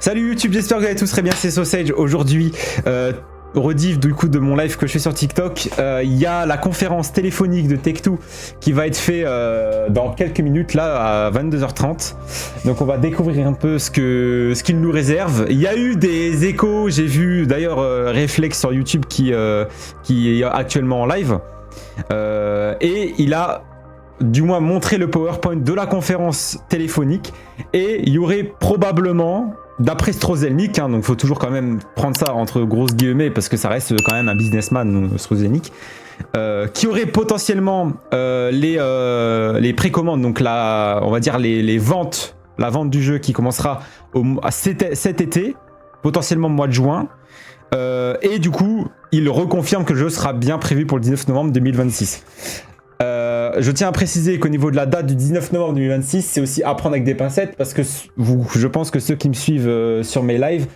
Salut YouTube, j'espère que vous allez tous très bien, c'est Sausage. Aujourd'hui, rediff du coup de mon live que je fais sur TikTok, il y a la conférence téléphonique de Tech2 qui va être fait dans quelques minutes là à 22h30. Donc on va découvrir un peu ce qu'il nous réserve. Il y a eu des échos, j'ai vu d'ailleurs Reflex sur YouTube qui est actuellement en live. Et il a du moins montré le PowerPoint de la conférence téléphonique et il y aurait probablement, d'après Strozelnik, hein, donc il faut toujours quand même prendre ça entre grosses guillemets parce que ça reste quand même un businessman, Strozelnik, qui aurait potentiellement les précommandes, donc on va dire les ventes, la vente du jeu qui commencera cet été, potentiellement au mois de juin. Et du coup, il reconfirme que le jeu sera bien prévu pour le 19 novembre 2026. Je tiens à préciser qu'au niveau de la date du 19 novembre 2026, c'est aussi à prendre avec des pincettes parce que je pense que ceux qui me suivent sur mes lives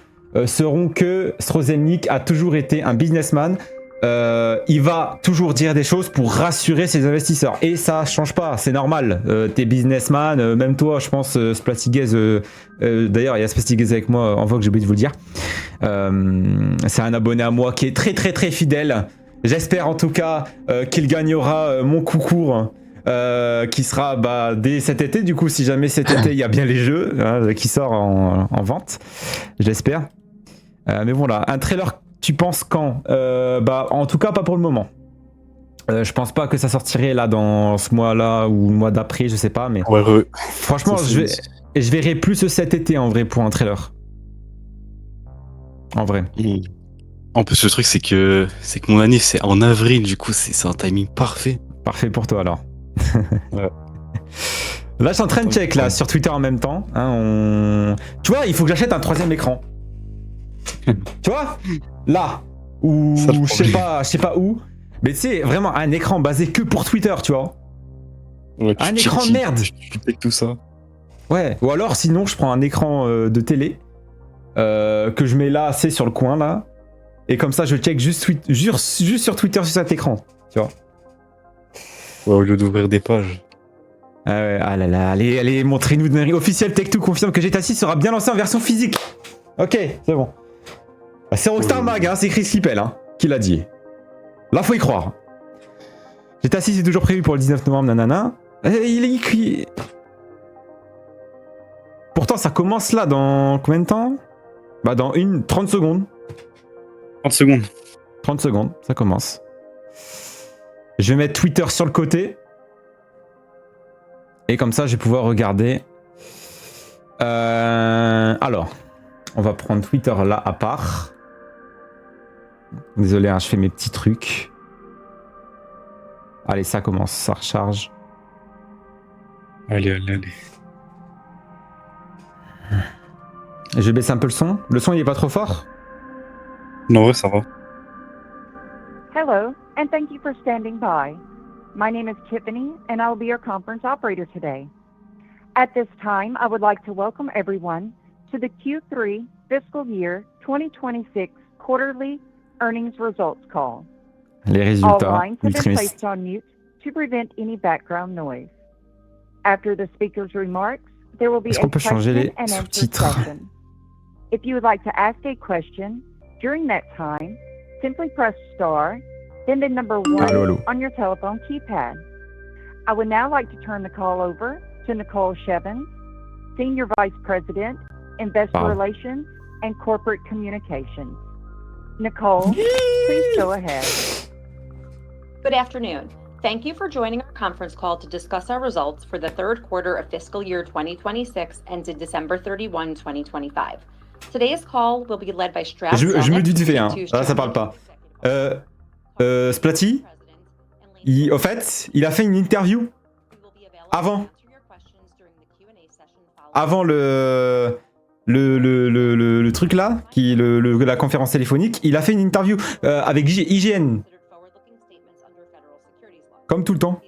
sauront que Strozelnik a toujours été un businessman. Il va toujours dire des choses pour rassurer ses investisseurs et ça change pas, c'est normal. T'es businessman, même toi, je pense, Splatiguez. D'ailleurs, il y a Splatiguez avec moi en vogue, j'ai oublié de vous le dire. C'est un abonné à moi qui est très très très fidèle. J'espère en tout cas qu'il gagnera mon concours qui sera dès cet été. Du coup, si jamais cet été il y a bien les jeux qui sort en vente, j'espère. Mais voilà, un trailer, tu penses quand en tout cas, pas pour le moment. Je pense pas que ça sortirait là dans ce mois-là ou le mois d'après, je sais pas. Mais ouais. Franchement, je verrai plus cet été en vrai pour un trailer. En vrai. En plus, le truc, c'est que mon année, c'est en avril, du coup, c'est un timing parfait. Parfait pour toi, alors. Ouais. Là, je suis en train de check, là, sur Twitter en même temps. Hein, Tu vois, il faut que j'achète un troisième écran. Tu vois là, ou je sais pas où. Mais c'est vraiment un écran basé que pour Twitter, tu vois. Ouais, un écran de merde. Tu fais tout ça. Ouais, ou alors, sinon, je prends un écran de télé que je mets là, c'est sur le coin, là. Et comme ça, je check juste sur Twitter sur cet écran, tu vois. Ouais, au lieu d'ouvrir des pages. Ah là là, allez, montrez-nous de mairie officielle. Tech2 confirme que GTA 6 sera bien lancé en version physique. Ok, c'est bon. C'est Rockstar Mag, hein, c'est Chris Lippel qui l'a dit. Là, faut y croire. GTA 6 est toujours prévu pour le 19 novembre, nanana. Il est écrit. Pourtant, ça commence là dans combien de temps? Dans 30 secondes. 30 secondes. 30 secondes, ça commence. Je vais mettre Twitter sur le côté. Et comme ça, je vais pouvoir regarder. Alors, on va prendre Twitter là à part. Désolé, je fais mes petits trucs. Allez, ça commence, ça recharge. Allez. Je vais baisser un peu le son. Le son, il est pas trop fort? Non, ouais, ça va. Hello, and thank you for standing by. My name is Tiffany, and I will be your conference operator today. At this time, I would like to welcome everyone to the Q3 Fiscal Year 2026 Quarterly Earnings Results Call. Les All résultats lines have been ultimistes. placed on mute to prevent any background noise. After the speaker's remarks, there will be Est-ce a qu'on peut changer question les and answer sous-titres? session. If you would like to ask a question during that time, simply press star, then the number 1 Allô. on your telephone keypad. I would now like to turn the call over to Nicole Shevins, Senior Vice President, Investor Relations and Corporate Communications. Nicole, please go ahead. Good afternoon. Thank you for joining our conference call to discuss our results for the third quarter of fiscal year 2026 ended December 31, 2025. Today's call will be led by Strauss Je me doute fait, là, ça parle pas. Splatty, au fait, il a fait une interview avant le truc là, la conférence téléphonique. Il a fait une interview avec IGN, comme tout le temps.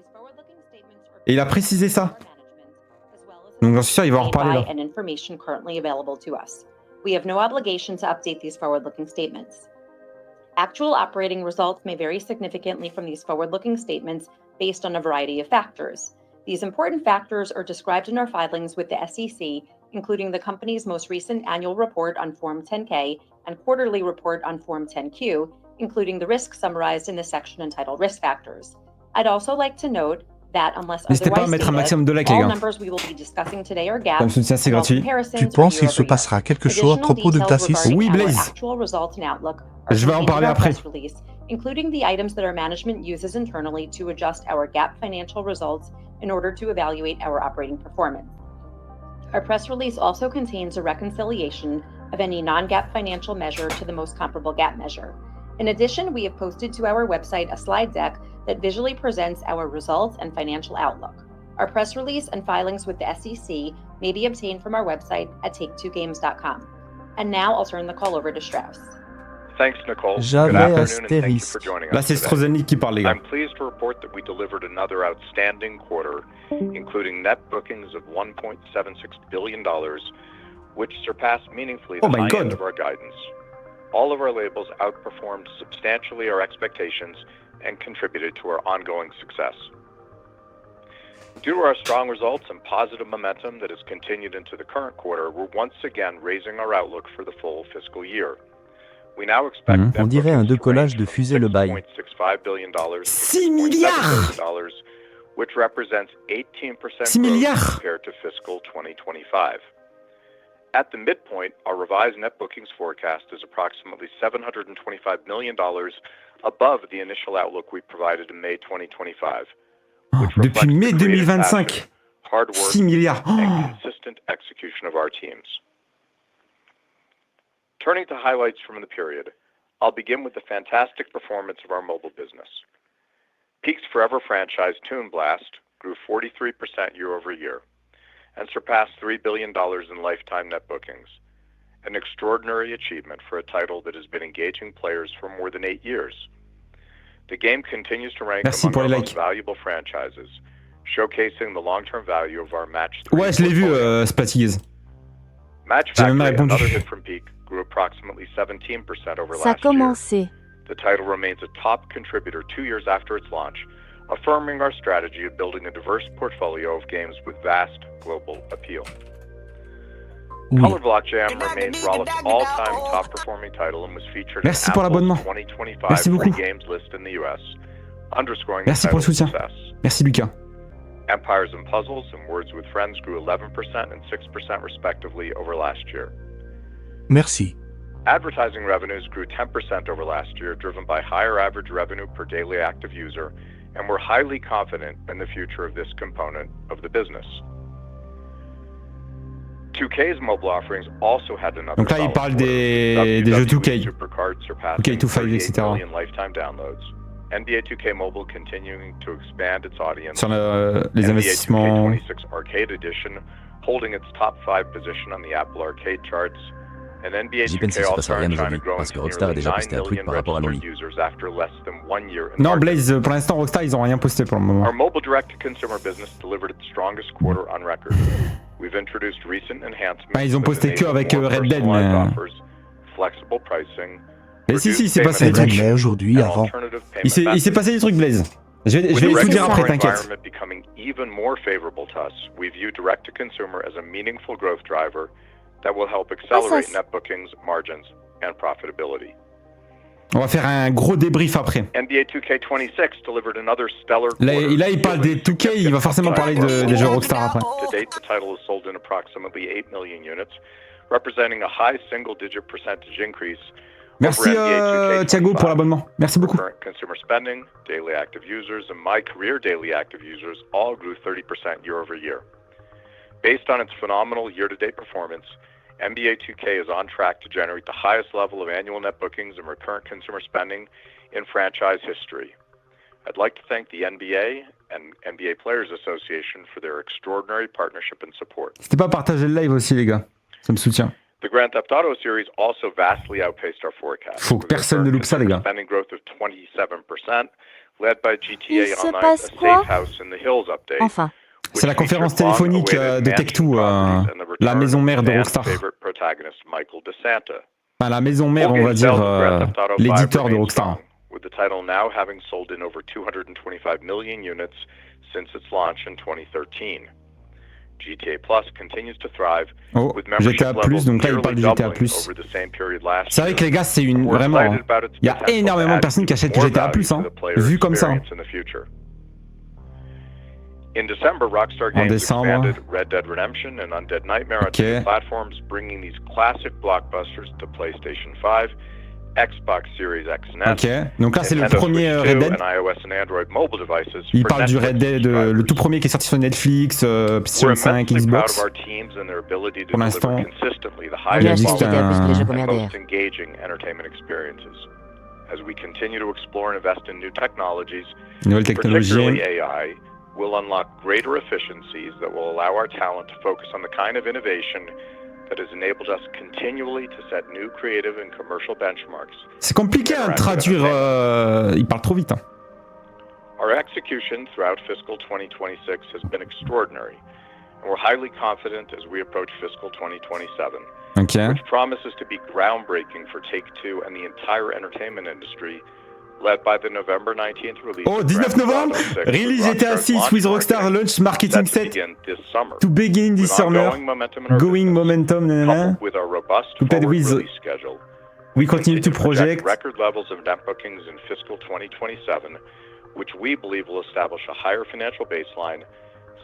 Et il a précisé ça. Donc j'en suis sûr, il va en reparler là. We have no obligation to update these forward-looking statements. Actual operating results may vary significantly from these forward-looking statements based on a variety of factors. These important factors are described in our filings with the SEC, including the company's most recent annual report on Form 10-K and quarterly report on Form 10-Q, including the risks summarized in the section entitled Risk Factors. I'd also like to note that unless N'hésitez pas à otherwise mettre un maximum de stated, likes, les all gars. numbers we will be discussing today are Ça me GAAP, soutient, c'est and all gratuit. comparisons Tu are penses qu'il se year-over-year. passera quelque chose à Additional propos de details Tassis? regarding Oui, our Blaze. actual results and outlook are Je vais en contained in parler our après. press release, including the items that our management uses internally to adjust our GAAP financial results in order to evaluate our operating performance. Our press release also contains a reconciliation of any non-GAAP financial measure to the most comparable GAAP measure. In addition, we have posted to our website a slide deck that visually presents our results and financial outlook. Our press release and filings with the SEC may be obtained from our website at take2games.com. And now I'll turn the call over to Strauss. Thanks, Nicole. J'avais Good afternoon, and thank you astérisque. for joining Là, us c'est today. Strozelnik qui parle, les gars. I'm pleased to report that we delivered another outstanding quarter, including net bookings of $1.76 billion, which surpassed meaningfully the Oh my high God. end of our guidance. All of our labels outperformed substantially our expectations and contributed to our ongoing success. Due to our strong results and positive momentum that has continued into the current quarter, we're once again raising our outlook for the full fiscal year. We now expect net On dirait un bookings to décollage range de from fusée le bail. $6.65 billion to 6 $6.7 milliards billion, which represents 18% 6 growth milliards compared to fiscal 2025. At the midpoint, our revised net bookings forecast is approximately $725 million above the initial outlook we provided in May 2025, Oh, which depuis reflects mai the creative 2025, passion, hard work, 6 milliards. Oh. and consistent execution of our teams. Turning to highlights from the period, I'll begin with the fantastic performance of our mobile business. Peak's Forever franchise, Toon Blast, grew 43% year-over-year and surpassed $3 billion in lifetime net bookings, an extraordinary achievement for a title that has been engaging players for more than 8 years. The game continues to rank Merci among pour our les most likes. valuable franchises, showcasing the long-term value of our Match 3 Ouais, je l'ai vu, portfolio. Splatiguez. Match J'ai même Factory, répondu. another hit from Peak, grew approximately 17% over Ça last year. commençait. The title remains a top contributor 2 years after its launch, affirming our strategy of building a diverse portfolio of games with vast global appeal. Oui. Color Block Jam remains Rollick's all-time top-performing title and was featured in Merci pour Apple's l'abonnement. 2025 Merci free beaucoup. games list in the US, underscoring Merci the pour le title's soutien. success. Merci, Lucas. Empires and Puzzles and Words with Friends grew 11% and 6% respectively over last year. Merci. Advertising revenues grew 10% over last year, driven by higher average revenue per daily active user, and we're highly confident in the future of this component of the business. 2K's mobile offerings also had another Donc là, il solid parle quarter, des with jeux WWE 2K. Supercard surpassing 2K25, 38 etc. million lifetime downloads. NBA 2K Mobile continuing to expand its audience. Sur les NBA investissements. 2K26 Arcade Edition holding its top 5 position on the Apple Arcade charts. And NBA J'y peine si 2K il se passe All-Star rien in China aujourd'hui, growing parce que to Rockstar a nearly déjà 9 posté un truc million par rapport à registered l'Oni. users after less than 1 year in Non, market. Blaze, pour l'instant, Rockstar, ils ont rien posté pour le moment. Our mobile direct-to-consumer business delivered its strongest quarter on record. We've introduced recent enhancements. Ah, ils ont that posté que enable avec more Red Dead, personalized mais- offers, flexible pricing, Mais si, reduced il s'est passé des payment C'est vrai, trucs. mais aujourd'hui, and avant. alternative payment Il s'est methods. passé des trucs, Blaze. Je vais With tout the dire après, regulatory t'inquiète. environment becoming even more favorable to us, we view direct-to-consumer as a meaningful growth driver that will help accelerate net bookings, margins, and profitability. On va faire un gros débrief après. NBA 2K26 delivered another stellar Là, quarter, il parle des 2K, il va forcément parler des jeux Rockstar après. To date, the title has sold in approximately 8 million units, representing a high single-digit percentage increase Merci over NBA 2K25. Thiago pour l'abonnement. Merci beaucoup. Current consumer spending, daily active users, and my career daily active users all grew 30% year over year. Based on its phenomenal year-to-date performance, NBA 2K is on track to generate the highest level of annual net bookings and recurrent consumer spending in franchise history. I'd like to thank the NBA and NBA Players Association for their extraordinary partnership and support. N'hésitez pas à partager le live aussi, les gars. Ça me soutient. The Grand Theft Auto series also vastly outpaced our forecast. Faut que with personne ne recurrent loupe ça, les gars. consumer spending growth of 27%, led by Il GTA se Online's passe A quoi? Safe House in the Hills update. Enfin, which C'est la conférence featured téléphonique long-awaited de mansion Tech2, properties and the la return maison of mère de fan Rockstar. favorite protagonist Michael DeSanta. Enfin, la maison mère, Full on va game dire sales of Grand Theft Auto 5 l'éditeur de remain Rockstar. strong, with the title now having sold in over 225 million units since its launch in 2013. GTA Plus continues to thrive Oh, with membership GTA+, levels donc là il parle nearly du GTA+. doubling over the same period last C'est vrai year. que les gars, c'est une... We're Vraiment, excited about its il y a potential to énormément de add personnes qui achètent du more GTA+, value to hein, the player vu comme ça. experience in the future. In December, Rockstar Games décembre. expanded Red Dead Redemption and Undead Nightmare onto Ok. new platforms, bringing these classic blockbusters to PlayStation 5, Xbox Series X and S, Ok, donc là c'est le Nintendo premier Switch Red 2, Dead. and iOS and Android mobile devices Il for parle du Red Netflix Dead, le subscribers. tout premier qui est sorti sur Netflix, We're PlayStation 5, immensely proud of Xbox. our teams and their ability to Pour deliver l'instant, consistently the il a highest dit que c'était quality plus que les jeux un... and combien most d'ailleurs. engaging entertainment experiences. As we continue to explore and invest in new technologies, nouvelle technologie. particularly AI, we'll unlock greater efficiencies that will allow our talent to focus on the kind of innovation that has enabled us continually to set new creative and commercial benchmarks. C'est compliqué à traduire, il parle trop vite. Hein. Our execution throughout fiscal 2026 has been extraordinary, and we're highly confident as we approach fiscal 2027, Ok. which promises to be groundbreaking for Take-Two and the entire entertainment industry, led by the November 19th release Oh, of 19 Grand novembre, Theft Auto 6 release with GTA Rockstar's 6 launch with Rockstar marketing launch marketing set to set begin this summer. to begin this With summer. ongoing momentum in our Going business, momentum, nanana. coupled with our robust Coupled forward with- release schedule, We continue to project project. record levels of net bookings in fiscal 2027, which we believe will establish a higher financial baseline.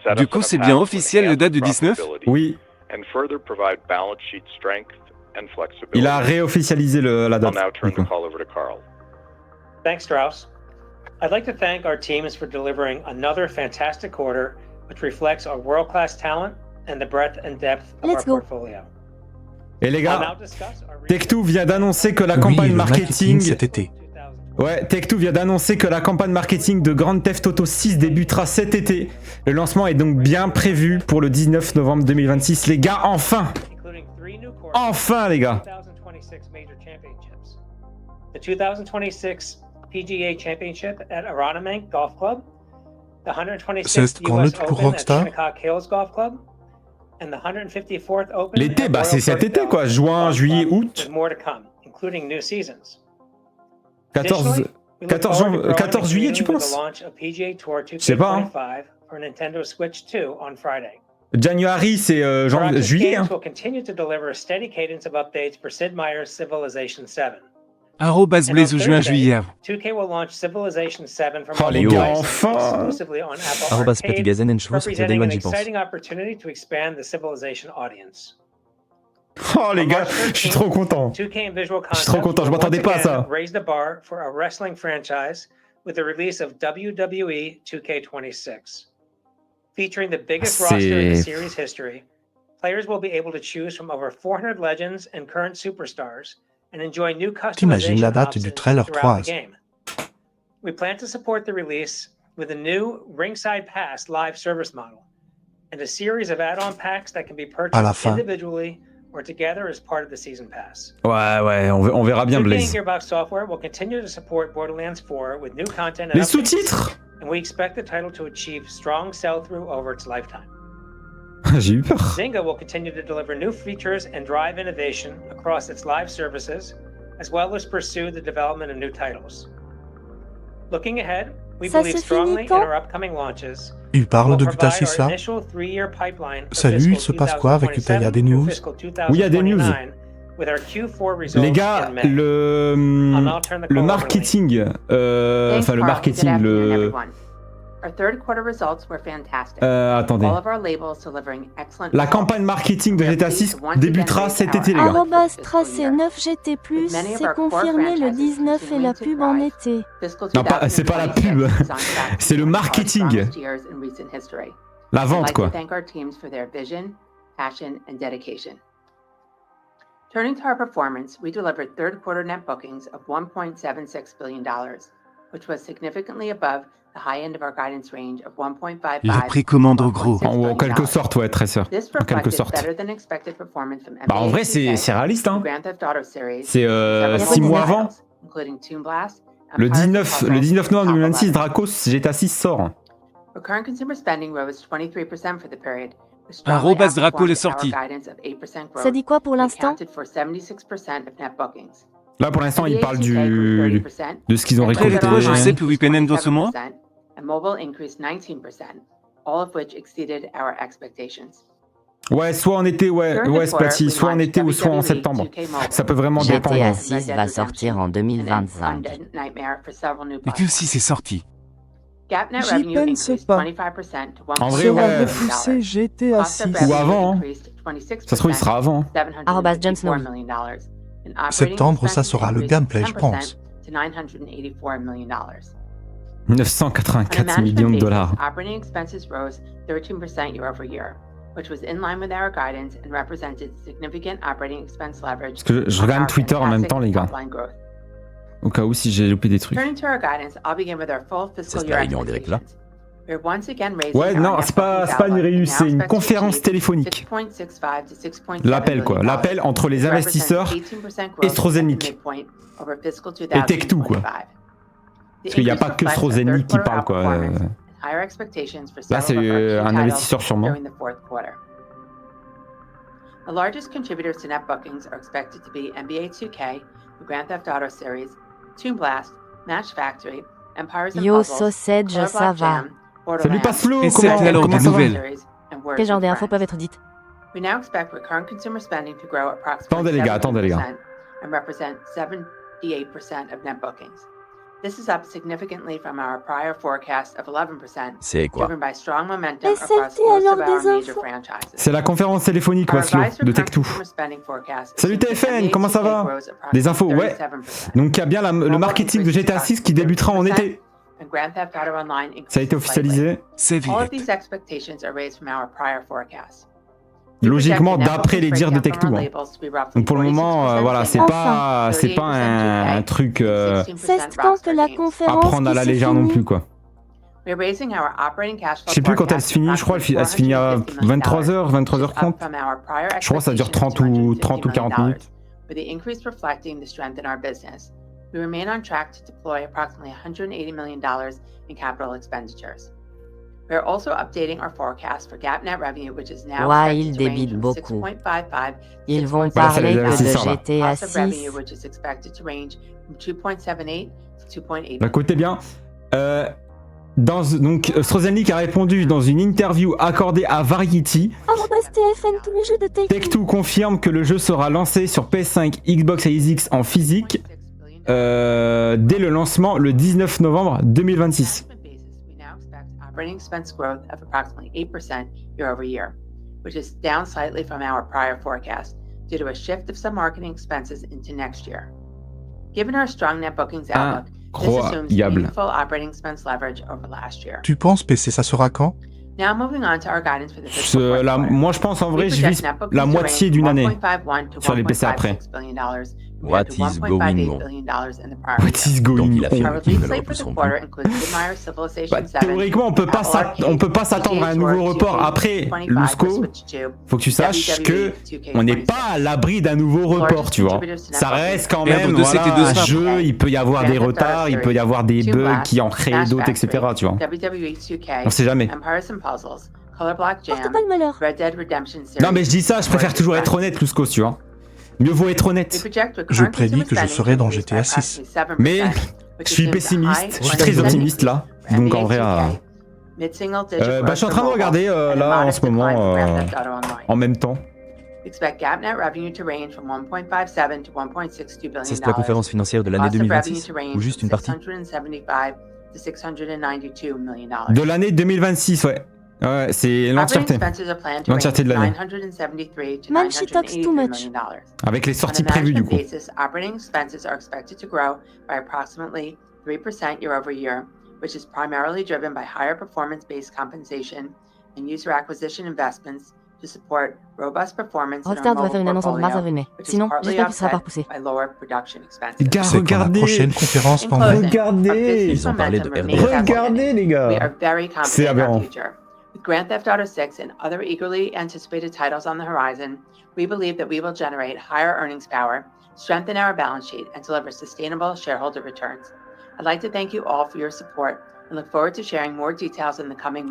Set Du us coup, on a c'est path bien to officiel, le enhance date du 19 profitability Oui, and further provide balance sheet strength and flexibility. il a réofficialisé la I'll date. now turn du the coup. call over to Carl. Thanks, Strauss. I'd like to thank our teams for delivering another fantastic quarter, which reflects our world-class talent and the breadth and depth of Let's our go. portfolio. Et les I'll now gars, discuss our Take-Two vient d'annoncer que la Oui, campagne le marketing marketing... cet été. Ouais, Take-Two vient d'annoncer que la campagne marketing de Grand Theft Auto 6 débutera cet été. Le lancement est donc bien prévu pour le 19 novembre 2026. Les gars, enfin! Including 3 new courses Enfin, les gars! 2026 major championships. The 2026 PGA Championship at Aronimink Golf Club, the 126th C'est quand US l'autre pour Open at Rockstar? Shinnecock Hills Golf Club, and the 154th Open L'été, at bah, c'est Royal cet été, Portobello quoi. Juin, Golf juillet, Club, août. with more to come, including new seasons. 14 Additionally, we look 14 forward to growing 14 the juillet, tu community with penses? the launch of PGA Tour sais pas, hein. 2K25 for Nintendo Switch 2 on Friday. January, c'est Firaxis juillet. Games Hein. will continue to deliver a steady cadence of updates for Sid Meier's Civilization 7. Arrobas And Blaise on juin Thursday, juillet. 2K will launch Civilization 7 for Oh, les mobile gars, devices enfin. exclusively on Apple Arrobas Arcade, Patigazen and Schwos, representing Day an One, j'y pense. exciting opportunity to expand the Civilization audience. Oh, les gars, je suis trop content. 2K and Visual Je suis trop Concepts content, je will m'attendais once pas à again ça. raise the bar for a wrestling franchise with the release of WWE 2K26. Featuring the biggest roster in the C'est- series history, players will be able to choose from over 400 legends and current superstars and enjoy new T'imagines la customization date du options trailer throughout the 3. game. We plan to support the release with a new Ringside Pass live service model and a series of add-on packs that can be À la purchased fin. individually or together as part of the season pass. Ouais, on verra bien 2K and Blaze. Gearbox Software will continue to support Borderlands 4 with new content and Les updates, sous-titres and we expect the title to achieve strong sell-through over its lifetime. J'ai eu peur. Zynga will continue to deliver new features and drive innovation across its live services, as well as pursue the development of new titles. Looking ahead, we Ça believe se strongly finit in quand? our upcoming launches. Il parle We'll de GTA provide 6 our là? initial 3-year pipeline for Salut, fiscal il se passe quoi avec Utah? Il y a des 2027 news? through fiscal Oui, il y a des news. 2029, with our Q4 results Les gars, in May. I'll le now turn the call over to marketing, Thanks, enfin le Carl. marketing, Good afternoon, le everyone. Our third quarter results were fantastic. attendez. All of our labels delivering excellent La results. campagne marketing de GTA 6 débutera cet été, les gars. Arrobas Tracé 9 GT+, Many of c'est our core confirmé le franchises 19 et la continuing pub en to été. Fiscal Non, pas- c'est pas la 2026 pub. is on track to C'est le be one of our marketing. strongest years in recent history. La I'd vente, like quoi. to thank our teams for their vision, passion, and dedication. Turning to our performance, we delivered third quarter net bookings of $1.76 billion, which was significantly above the high end of our guidance range of 1.55 J'ai pris commande au gros. En quelque sorte, ouais, très sûr. This En quelque reflected sorte. better than expected performance from Bah, en vrai, NBA 2K, c'est réaliste, hein. Grand Theft Auto series, C'est several 6 new mois avant. titles, including Toon Blast, Le Empires 19 Puzzle, novembre and 2026, Top 11. Dracos GTA 6 sort. Recurrent consumer spending rose 23% for the period, which strongly Arrobas Draco outperformed est sorti. our guidance of 8% growth Ça dit quoi pour and l'instant? accounted for 76% of net bookings. Là, pour l'instant, ils NBA parlent 2K grew de 30%, ce qu'ils ont and Après les récolté. trois, je sais Online que Weekend dans ce mois. 27%, and mobile increased 19%. all of which exceeded our expectations. Ouais, soit en été, ouais, During ouais, the c'est quarter, parti, we soit en launched été ou soit en WWE septembre. 2K Mobile, Ça peut vraiment GTA dépendre. GTA Red 6 Dead va sortir en Redemption, and 2025. Undead Nightmare for several new Et que si platforms. c'est sorti. GAAP net J'y revenue pense increased pas. 25% to En vrai, Sera ouais. repoussé GTA Cost of 6. revenue Ou avant, hein. increased 26% Ça se trouve, il sera avant. Arrobas James $754 Novi. million, and operating Septembre, ça expenses sera le increased gameplay, je 10% pense. to $984 million. On a 984 management millions de basis, dollars. operating expenses rose 13% year over year, which was in line with our guidance and represented significant operating expense leverage. Parce que je on regarde our Twitter en même temps, les gars. top-line growth. Au cas où si j'ai loupé des trucs. Turning to our guidance, I'll begin with our full fiscal C'est year la réunion en direct, là. expectations. We're once again raising Ouais, our non, net c'est pas bookings une outlook réunion, and c'est now une expect to conférence achieve téléphonique. 6.65 to 6.7 L'appel, quoi. billion L'appel entre les dollars, investisseurs representing 18% growth et at the Strozenik. midpoint over fiscal Et Tech2, quoi. 2025. Parce qu'il n'y a pas que Strozenik qui parle, quoi. Là, c'est un investisseur sûrement. during the fourth quarter. The largest contributors to net bookings are expected to be NBA 2K, the Grand Theft Auto series, Toon Blast, Match Factory, Empires and Yo, Puzzles, Sausage, Color ça Block va. Jam, Salut Borderlands, Passflo, Et c'est comment alors comment des ça va nouvelles. series, and Words Quel genre with d'infos Friends. peuvent être dites? We now expect recurrent consumer spending to grow approximately Attendez, les gars, attendez, les gars. 17% and represent 78% of net bookings. This is up significantly from our prior forecast of 11%, C'est quoi? driven by strong momentum Et across c'était most alors of our des major infos. franchises. C'est la conférence téléphonique, Our Waslo, revised de recurrent Tech2. consumer spending forecast Salut assumes that TFN, NBA comment ça 2K va? grows Des infos, ouais. 37%. Donc il y a bien le marketing de GTA 6 qui débutera en été. And Grand Theft Auto Online Ça a été increases slightly. officialisé. C'est All of vite. these expectations are raised from our prior forecast. Logiquement, d'après les dires de Tech2. Hein. Donc pour le moment, voilà, c'est pas un truc C'est quand que la à conférence prendre à qui la se légère non finit. plus, quoi. Je Je sais plus quand elle se finit, je crois elle se finit à 23h, 23h30. Je crois que ça dure 30 ou 40 minutes. With the increase reflecting the strength in our business, we remain on track to deploy approximately $180 million in capital expenditures. We are also updating our forecast for GAAP net revenue, which is now Ouais, expected ils to range débitent from beaucoup. 6.55 Ils vont 6.7 parler Voilà, que c'est de ça, là. GTA cost of revenue, 6. which is expected to range from 2.78 to 2.8. Bah, côté bien. Donc Strozenik a répondu dans une interview accordée à Variety. Arrobas TFN, tous les jeux de Take-Two. Tech2 confirme que le jeu sera lancé sur PS5, Xbox Series X en physique dès le lancement le 19 novembre 2026. We now expect operating expense growth of approximately 8% year over year, which is down slightly from our prior forecast due to a shift of some marketing expenses into next year. Given our strong net bookings outlook, this assumes Incroyable. meaningful operating expense leverage over last year. Tu penses PC, ça sera quand? Now moving on to our guidance for the fiscal fourth quarter. Moi je pense en vrai, We je project vise net bookings la to moitié range d'une from année. 1.51 to sur les PC après. $1.56 billion compared What to is $1.58 going on? billion in the prior What year. is going Donc il a fait on? Our le qu'ils release ne le slate for the repousseront quarter plus. includes Sid Meier's Civilization Bah, 7, théoriquement, on peut pas s'attendre à un nouveau report. Après, Lusco, faut que tu saches que on n'est pas à l'abri d'un nouveau report, tu vois. Ça reste quand Et un même de c'était voilà, deux un snap. jeu, il peut y avoir des retards, il peut y avoir des bugs qui en créent d'autres, etc. Tu vois. On sait jamais. Porte pas le malheur. Non mais je dis ça, je préfère toujours être honnête, Lusco, tu vois. Mieux vaut être honnête. Je prédis que je serai dans GTA 6. Mais je suis pessimiste, je suis très optimiste là. Donc en vrai, je suis en train de regarder là en ce moment en même temps. C'est la conférence financière de l'année 2026 ou juste une partie? De l'année 2026, ouais. Ouais, c'est l'entièreté. L'entièreté de l'année. Man, she talks too much. Avec les sorties prévues du coup. Operating expenses are expected to grow by approximately 3% year over year, which is primarily driven by higher performance-based compensation and user acquisition investments to support robust performance in our Rockstar doit mobile faire une annonce entre mars et portfolio, avril-mai. which is Sinon, partly j'espère qu'il sera pas offset repoussé. by lower production expenses. Les gars, C'est quand la regardez. prochaine conférence In pendant. closing, Regardez. our business Ils ont parlé de momentum RDR. remains Regardez outstanding. les We are gars. very C'est confident in our aberrant. future. With Grand Theft Auto 6 and other eagerly anticipated titles on the horizon, we believe that we will generate higher earnings power, strengthen our balance sheet, and deliver sustainable shareholder returns. I'd like to thank you all for your support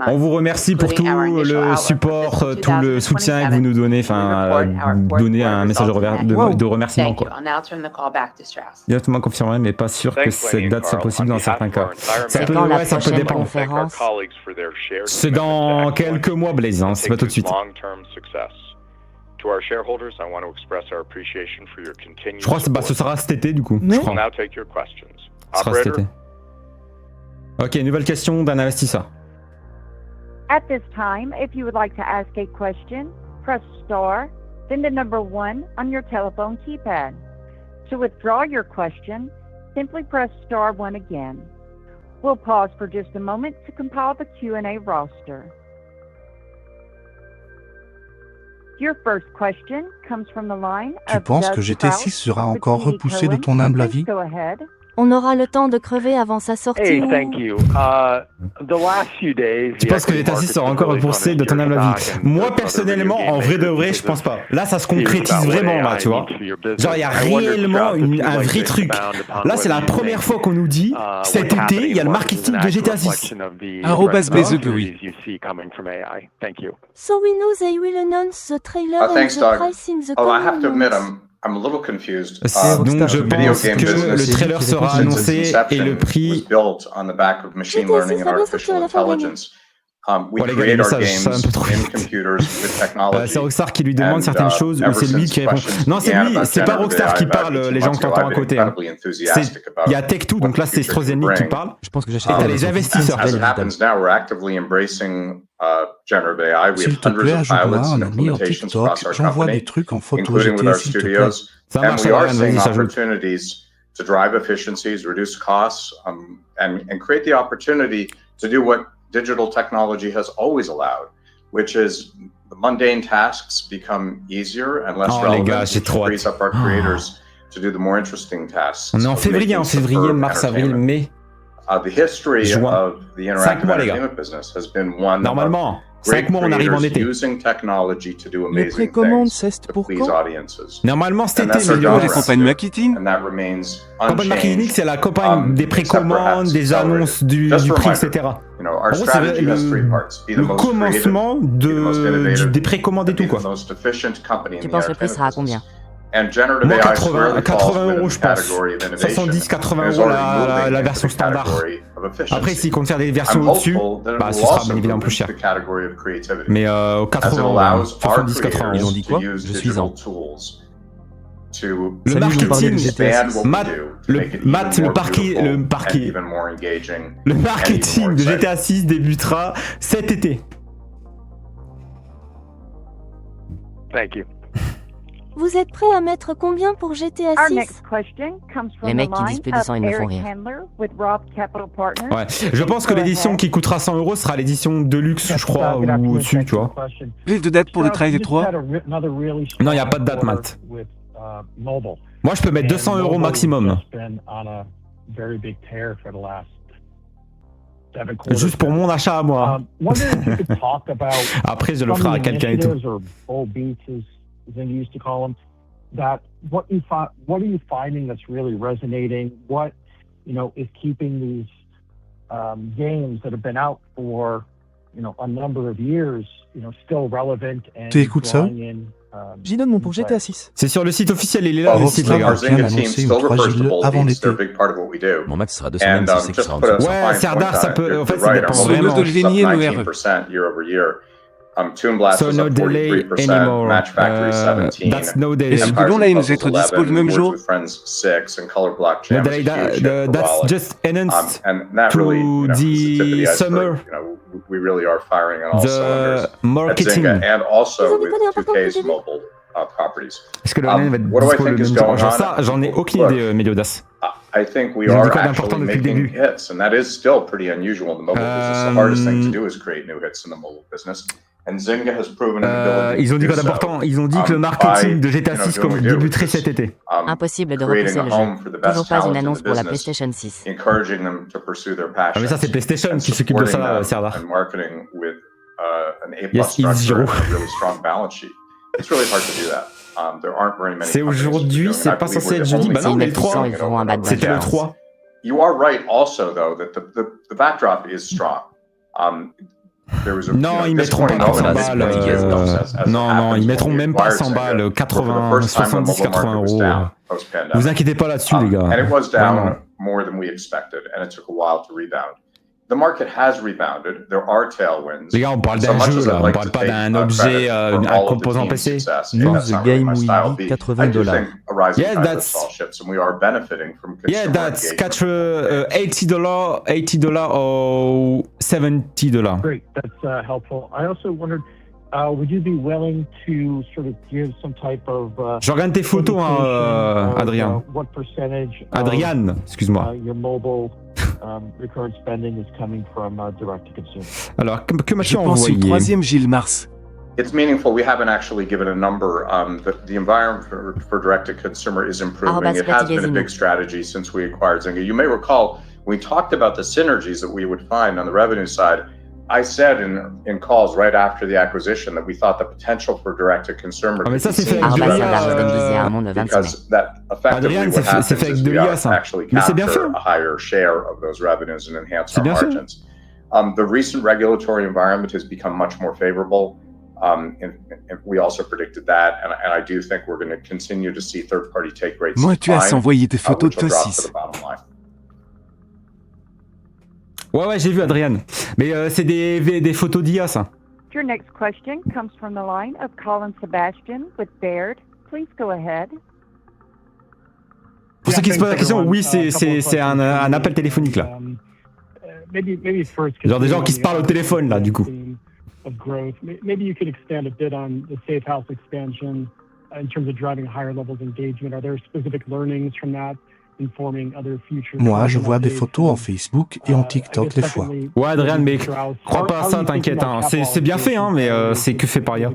On vous remercie pour tout le support, tout le soutien que vous nous donnez, enfin, donner un message de remerciement, quoi. Directement confirmé, mais pas sûr que cette date soit possible dans certains cas. Ça peut dépendre. C'est dans quelques mois, Blaze, hein, c'est pas tout de suite. Je crois que ce sera cet été, du coup. Je crois. Ce sera cet été. Ok, nouvelle question d'un investisseur. At this time, if you would like to ask a question, press star, then the number 1 on your telephone keypad. To withdraw your question, simply press star 1 again. We'll pause for just a moment to compile the Q&A roster. Your first question comes from the line of Tu penses Doug que GTA 6 sera encore repoussé de ton humble avis? Go ahead. On aura le temps de crever avant sa sortie. Tu penses que GTA 6 sera encore repoussé de ton humble avis? Moi, personnellement, en vrai de vrai, je pense pas. Là, ça se concrétise vraiment, là, tu vois. Genre, il y a réellement un vrai truc. Là, c'est la première fois qu'on nous dit, cet été, il y a le marketing de GTA 6. @BZEPERI. So we know they will announce the trailer and the price in the coming months. I'm a little confused. Donc je pense que le trailer sera annoncé et le prix... les gars, les messages, ça va un peu trop vite. C'est Rockstar qui lui demande certaines choses ou c'est lui qui répond. Non, c'est lui, c'est pas Rockstar qui parle, les gens que t'entends à côté. Hein. Il y a Tech2, donc là c'est Strozenny qui parle. Je pense que j'achète. Et t'as les investisseurs. S'il te plaît, ajoute-moi un ami en TikTok. J'envoie des trucs en photo GTA, s'il te plaît. Ça marche, vas-y, j'ajoute. To drive efficiencies, reduce costs, and create the opportunity to do what digital technology has always allowed, which is the mundane tasks become easier and less relevant, which frees up our creators to do the more interesting tasks. On est en février, mars, avril, mai. The history of the interactive entertainment business has been one normalement. 5 mois, on arrive en été. Les précommandes, c'est pour quand? Normalement, cet été, mais les campagnes marketing. Campagne marketing, c'est la campagne des précommandes, des annonces du prix, etc. En gros, c'est le commencement des précommandes et tout, quoi. Tu penses le prix sera à combien? Moi, 80 €, je pense. 70, 80 € la version standard. Après, s'ils comptent faire des versions au-dessus, bah, ce sera bien évidemment plus cher. Mais 80 €, 70, 80 €. Ils ont dit quoi? Je suis en. Le marketing, le marketing de GTA 6 débutera cet été. Thank you. Vous êtes prêt à mettre combien pour GTA 6? Les mecs qui disent plus de 200, ils me font rire. Ouais, je pense que l'édition qui coûtera 100 € sera l'édition Deluxe, je crois, ou au-dessus, tu vois. Plus de date pour le Trail 3? Non, il n'y a pas de date, Matt. Moi, je peux mettre 200 € maximum. Juste pour mon achat à moi. Après, je le ferai à quelqu'un et tout. Zynga used to call them, that what are you finding that's really resonating? What, is keeping these games that have been out for, a number of years, still relevant and drawing in. J'y donne mon pour GTA 6. C'est sur le site officiel, il est là, le site, les gars. Annoncé une 3G avant l'été. Mon max sera 2 semaines si c'est qui sera en dessous. Ouais, Serdar, ça peut. En fait, ça dépend vraiment. de Génie et l'ORE. So no delay anymore. That's no delay. Est-ce que l'on a être dispo le même jour? No delay, that's just announced to the summer. The marketing. Est-ce que le LN va être dispo le même jour? Genre ça, j'en ai aucune idée, Meliodas. Ils ont dit quoi d'important depuis le début? Ils ont dit quoi d'important? Ils ont dit que le marketing de GTA 6 débuterait cet été. Impossible de repousser le jeu. Toujours pas une annonce pour la PlayStation 6. Ah mais ça c'est PlayStation qui s'occupe de ça, Serdar. Yes, it's Zero. C'est aujourd'hui, c'est pas censé être jeudi. Bah non, mais le 3. C'était le 3. You are right also, though, that the backdrop is strong. Non, ils mettront pas 100 balles. Non, ils mettront même pas 100 balles. 80, 70, 80 euros. Vous inquiétez pas là-dessus, les gars. And it was down more than we expected, and it took a while to rebound. The market has rebounded. There are tailwinds. Les gars, on parle d'un jeu là, on parle pas d'un objet, un composant PC. Use Game Week $80. Yeah, that's $80 or $70. Great, that's helpful. I also wondered, would you be willing to sort of give some type of je regarde tes photos, hein, Adrien. What percentage Adrian, excuse-moi. Your mobile recurrent spending is coming from direct to consumer. Alors, que m'as-tu Je pense envoyé? une troisième Gilles Mars. It's meaningful. We haven't actually given a number. The environment for direct-to-consumer is improving. It has been a big strategy since we acquired Zynga. You may recall, we talked about the synergies that we would find on the revenue side. I said in calls right after the acquisition that we thought the potential for direct-to-consumer mais ça, c'est fait avec because that effectively what happens is we actually capture a higher share of those revenues and enhance our margins. The recent regulatory environment has become much more favorable. And we also predicted that, and I do think we're going to continue to see third-party take rates. Moi, tu as envoyé des photos de Tossis. Ouais, j'ai vu, Adrien. Mais c'est des photos d'IA, ça. Your next question comes from the line of Colin Sebastian with Baird. Please go ahead. Pour ceux qui se posent la question, oui, c'est un appel téléphonique, là. Genre des gens qui se parlent au téléphone, là, du coup. Of growth. Maybe you could expand a bit on the Safe House expansion in terms of driving higher levels of engagement. Are there specific learnings from that informing other future? Moi, je vois des photos en Facebook et en TikTok des fois. Ouais, Adrien, mais crois pas à ça, t'inquiète. Hein. C'est bien fait, hein, mais c'est que fait par IA.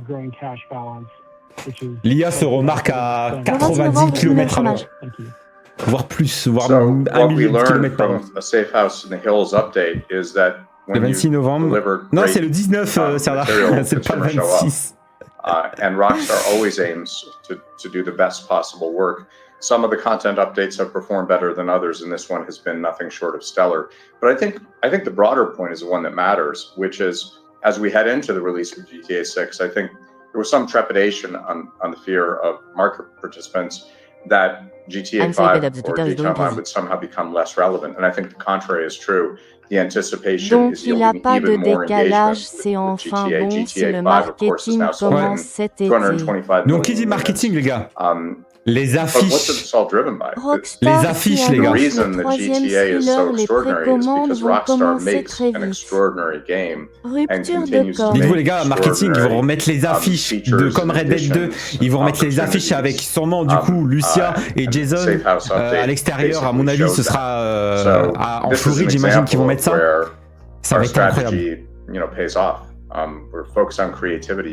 L'IA se remarque à 90 km à l'heure. Voire plus, voire 1 million de kilomètres par heure. Le 26 novembre. Non, c'est le 19, Serdar. C'est pas le 26. And Rockstar always aims to do the best possible work. Some of the content updates have performed better than others, and this one has been nothing short of stellar. But I think the broader point is the one that matters, which is as we head into the release of GTA 6, I think there was some trepidation on the fear of market participants that GTA 5 or GTA Online would somehow become less relevant, and I think the contrary is true. The anticipation is yielding even more engagement with GTA. GTA 5, of course, is now sold in 225 million. Donc, qui dit marketing, les gars? Les affiches. But what's this all driven by? Les affiches, les gars. The reason that GTA is so extraordinary is because Rockstar makes an extraordinary game and continues to make dites-vous, les gars, marketing, ils vont remettre les affiches de comme Red Dead 2. Ils vont remettre les affiches avec sûrement, du coup, Lucia et Jason à l'extérieur. À mon avis, ce sera en Floride, j'imagine qu'ils vont mettre ça. Ça va être incroyable.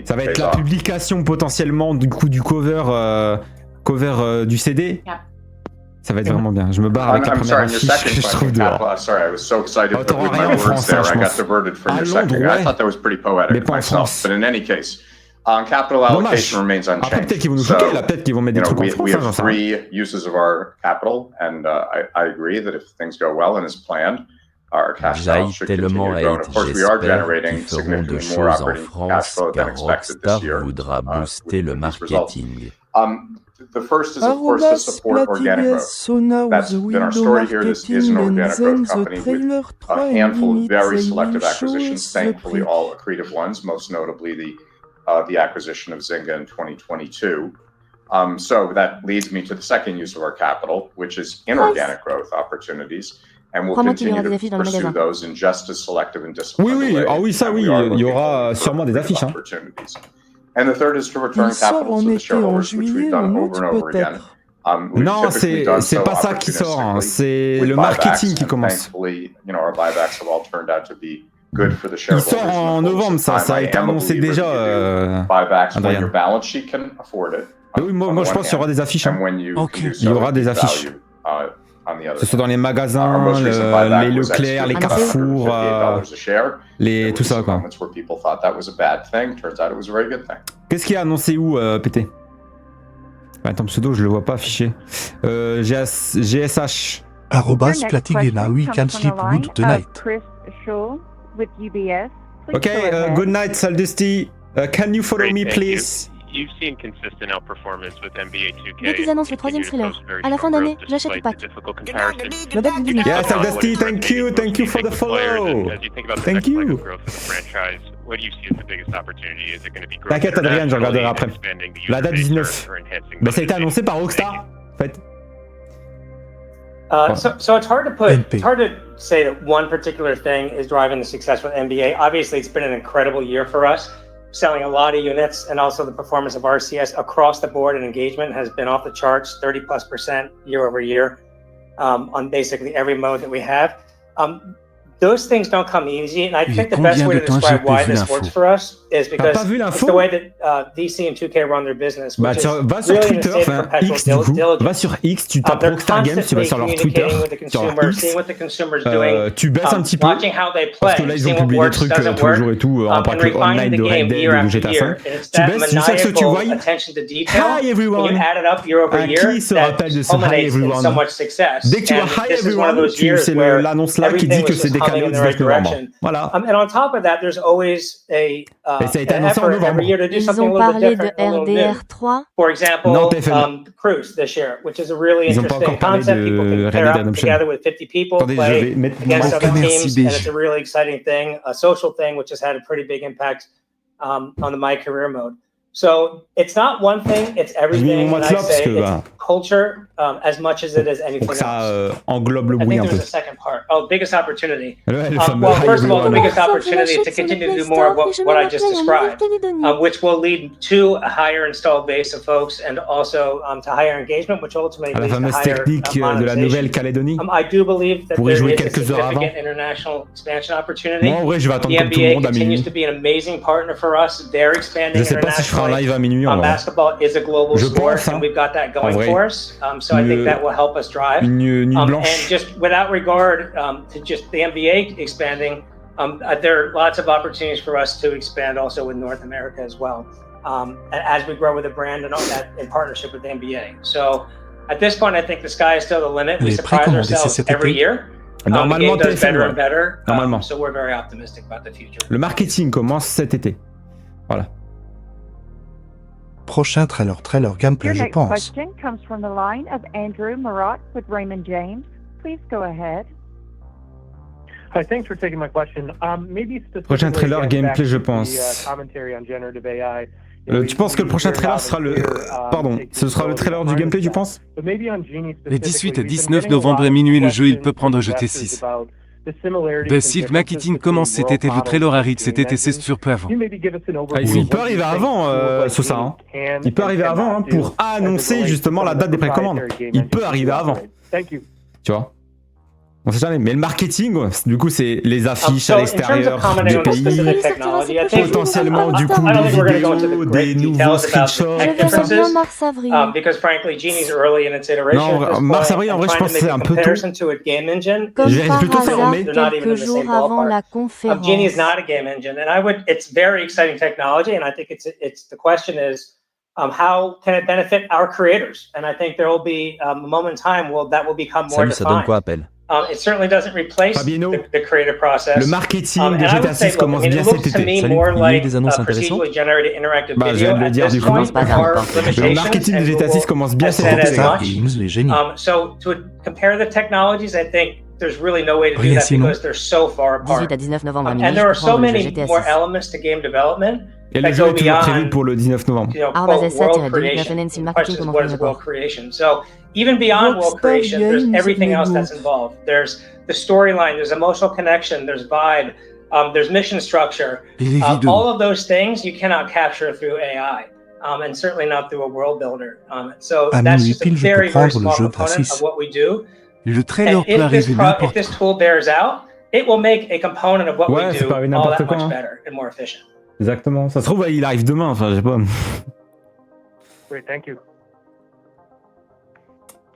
Ça va être la publication potentiellement du coup du cover du CD. Yeah. Ça va être vraiment bien. Je me barre avec la première affiche que je trouve dehors. Sorry, I was so excited Oh, t'auras with rien my en words France, there. hein, je I got pense. diverted from À your second. Londres, I thought that was pretty poetic mais pas en myself. France. But in any case, capital allocation remains unchanged. Après, peut-être qu'ils vont nous choquer, là. Peut-être qu'ils vont mettre des trucs en France. We Hein, j'en have sais rien. 3 uses of our capital, and I agree that if things go well and as planned, our cash balance should continue to grow. And of course, we are generating significantly more operating cash flow than expected this year with these results. The first is, of course, to support organic growth. That's been our story here. This is an organic growth company with a handful of very selective acquisitions, thankfully all accretive ones, most notably the acquisition of Zynga in 2022. So that leads me to the second use of our capital, which is inorganic growth opportunities. And we'll continue to pursue those in just as selective and disciplined way. Ah oui, ça oui, il y aura sûrement des affiches. Hein. And the third is to return capital to the shareholders, which we've done over and over again. Non, c'est pas ça qui sort, hein. C'est le marketing qui commence. Our buybacks have all turned out to be good for the Il shareholders. sort en novembre, ça a été annoncé déjà. Buybacks when your balance sheet can afford it. Oui, moi je pense qu'il y aura des affiches. Hein. Il y aura des affiches. Que ce soit dans les magasins, les Leclerc, les Carrefour, tout ça quoi. Qu'est-ce qui est annoncé où, PT? Attends, pseudo, je le vois pas affiché. GSH. @Platigena, we can sleep good tonight. Chris Scholl with UBS. Please Okay, go ahead. good night, Saldusty. Can you follow me, please? You've seen consistent outperformance with NBA 2K. Dès qu'ils annoncent le troisième thriller, à la fin d'année, j'achète le pack. Le bac du public. Yeah, Saldusty, thank you for the follow. Thank you. T'inquiète, Adrien, je regarderai après. La date 19. Bah, ça a été annoncé par Rockstar, en fait. So it's hard to say that one particular thing is driving the success with NBA. Obviously, it's been an incredible year for us, selling a lot of units, and also the performance of RCS across the board and engagement has been off the charts, 30+% year over year, on basically every mode that we have. Those things don't come easy, and I think the best way to describe why this works for us is because it's the way that DC and 2K run their business. Bah, va sur Twitter, enfin X du coup, va sur X, tu tapes Rockstar Games, tu vas sur leur Twitter, sur leur X, tu baisses un petit peu, parce que là ils ont publié des trucs tous les jours et tout, en parlant online de Red Dead ou GTA 5. Tu baisses, jusqu'à ce que tu vois, Hi everyone, qui se rappelle de ce Hi everyone? Dès que tu vois Hi everyone, c'est l'annonce là qui dit que c'est décalé au 19 novembre. Voilà. And on top of that, there's always a an effort every year to do Ils something a ont little bit parlé de different, a little new. RDR3. For example, Cruise this year, which is a really interesting concept. People can pair up together with 50 people, play against other teams, and it's a really exciting thing, a social thing, which has had a pretty big impact on the My Career mode. So it's not one thing, it's everything. And I say it's culture as much as it is anything else. Ça englobe le bruit un peu. I think there's a second part. Oh, biggest opportunity. Well, first of all, the biggest opportunity is to continue to do more of what I just described, which will lead to a higher installed base of folks and also to higher engagement, which ultimately leads to higher de la Nouvelle-Calédonie. I do believe that there is a significant international expansion opportunity. Moi, en vrai, je vais attendre the comme tout le NBA monde à minuit. continues to be an amazing partner for us. They're expanding internationally. Un live à minuit en vrai. Basketball is a global sport, and we've got that going for us. So I think that will help us drive. Une nuit blanche. And just without regard to just the NBA expanding, there are lots of opportunities for us to expand also with North America as well, as we grow with the brand and all that in partnership with the NBA. So at this point, I think the sky is still the limit. We surprise ourselves every year. Normalement, the game does better and better. Normalement. So we're very optimistic about the future. Le marketing commence cet été. Voilà. Prochain trailer gameplay, je pense. Your next question comes from the line of Andrew Marat with Raymond James. Please go ahead. Hi, thanks for taking my question. Prochain trailer gameplay, je pense. Tu penses que le prochain trailer sera le... Pardon, ce sera le trailer du gameplay, tu penses? Les 18 et 19 novembre à minuit, le jeu il peut prendre GT6. Basil Marketing commence cet été, le trailer arrive cet été, c'est sûr peu avant. Il peut arriver avant, Sosa. Hein. Il peut arriver avant pour annoncer justement la date des précommandes. Il peut arriver avant. Tu vois? On sait jamais, mais le marketing, du coup, c'est les affiches à l'extérieur des pays, potentiellement du coup des vidéos, des nouveaux screenshots, tout ça. Non, mars-avril, en vrai, je pense que c'est un peu tôt. Comme par hasard, quelques jours avant la conférence. Genie is not a game engine, and it's very exciting technology, and I think it's the question is, how can it benefit our creators? And I think there will be a moment in time that will become more defined. Ça donne quoi, appel? It certainly doesn't replace the creative process. Le marketing de GTA 6 commence bien cet été. Salut, il y a eu des annonces intéressantes? Bah, je viens de le dire du coup. Le marketing de GTA 6 commence bien cet été. So to compare the technologies, I think there's really no way to do that because they're so far apart. 18 à 19 novembre à minuit, and there are so many GTA 6. more elements to game development. Et le jeu est toujours prévu pour le 19 novembre. So even beyond world creation, there's everything else that's involved. There's the storyline, there's emotional connection, there's vibe, there's mission structure. All of those things you cannot capture through AI. And certainly not through a world builder. So that's just a very, very small component of what we do. Le trailer peut arriver n'importe if this tool bears out, it will make a component of what we do all that much better and more efficient. Exactement. Ça se trouve, il arrive demain, enfin, je sais pas. Great, thank you.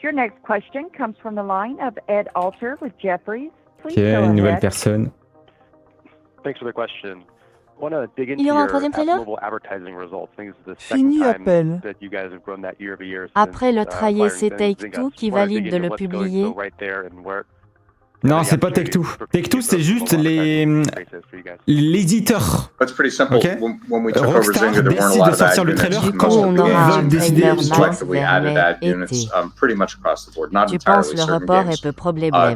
Your next question comes from the line of Ed Alter with Jefferies. Please Ok, go une nouvelle ahead. personne. Thanks for the question. Il y aura un troisième trailer? Fini appel. Après le trailer, c'est Take-Two qui valide de le publier. Non, c'est pas Take-Two. Take-Two, c'est juste l'éditeur. Ok. Rockstar décide de sortir le trailer quand on aura un trailer décider. max vers mai-été. Tu penses le report est peu probable? Bah,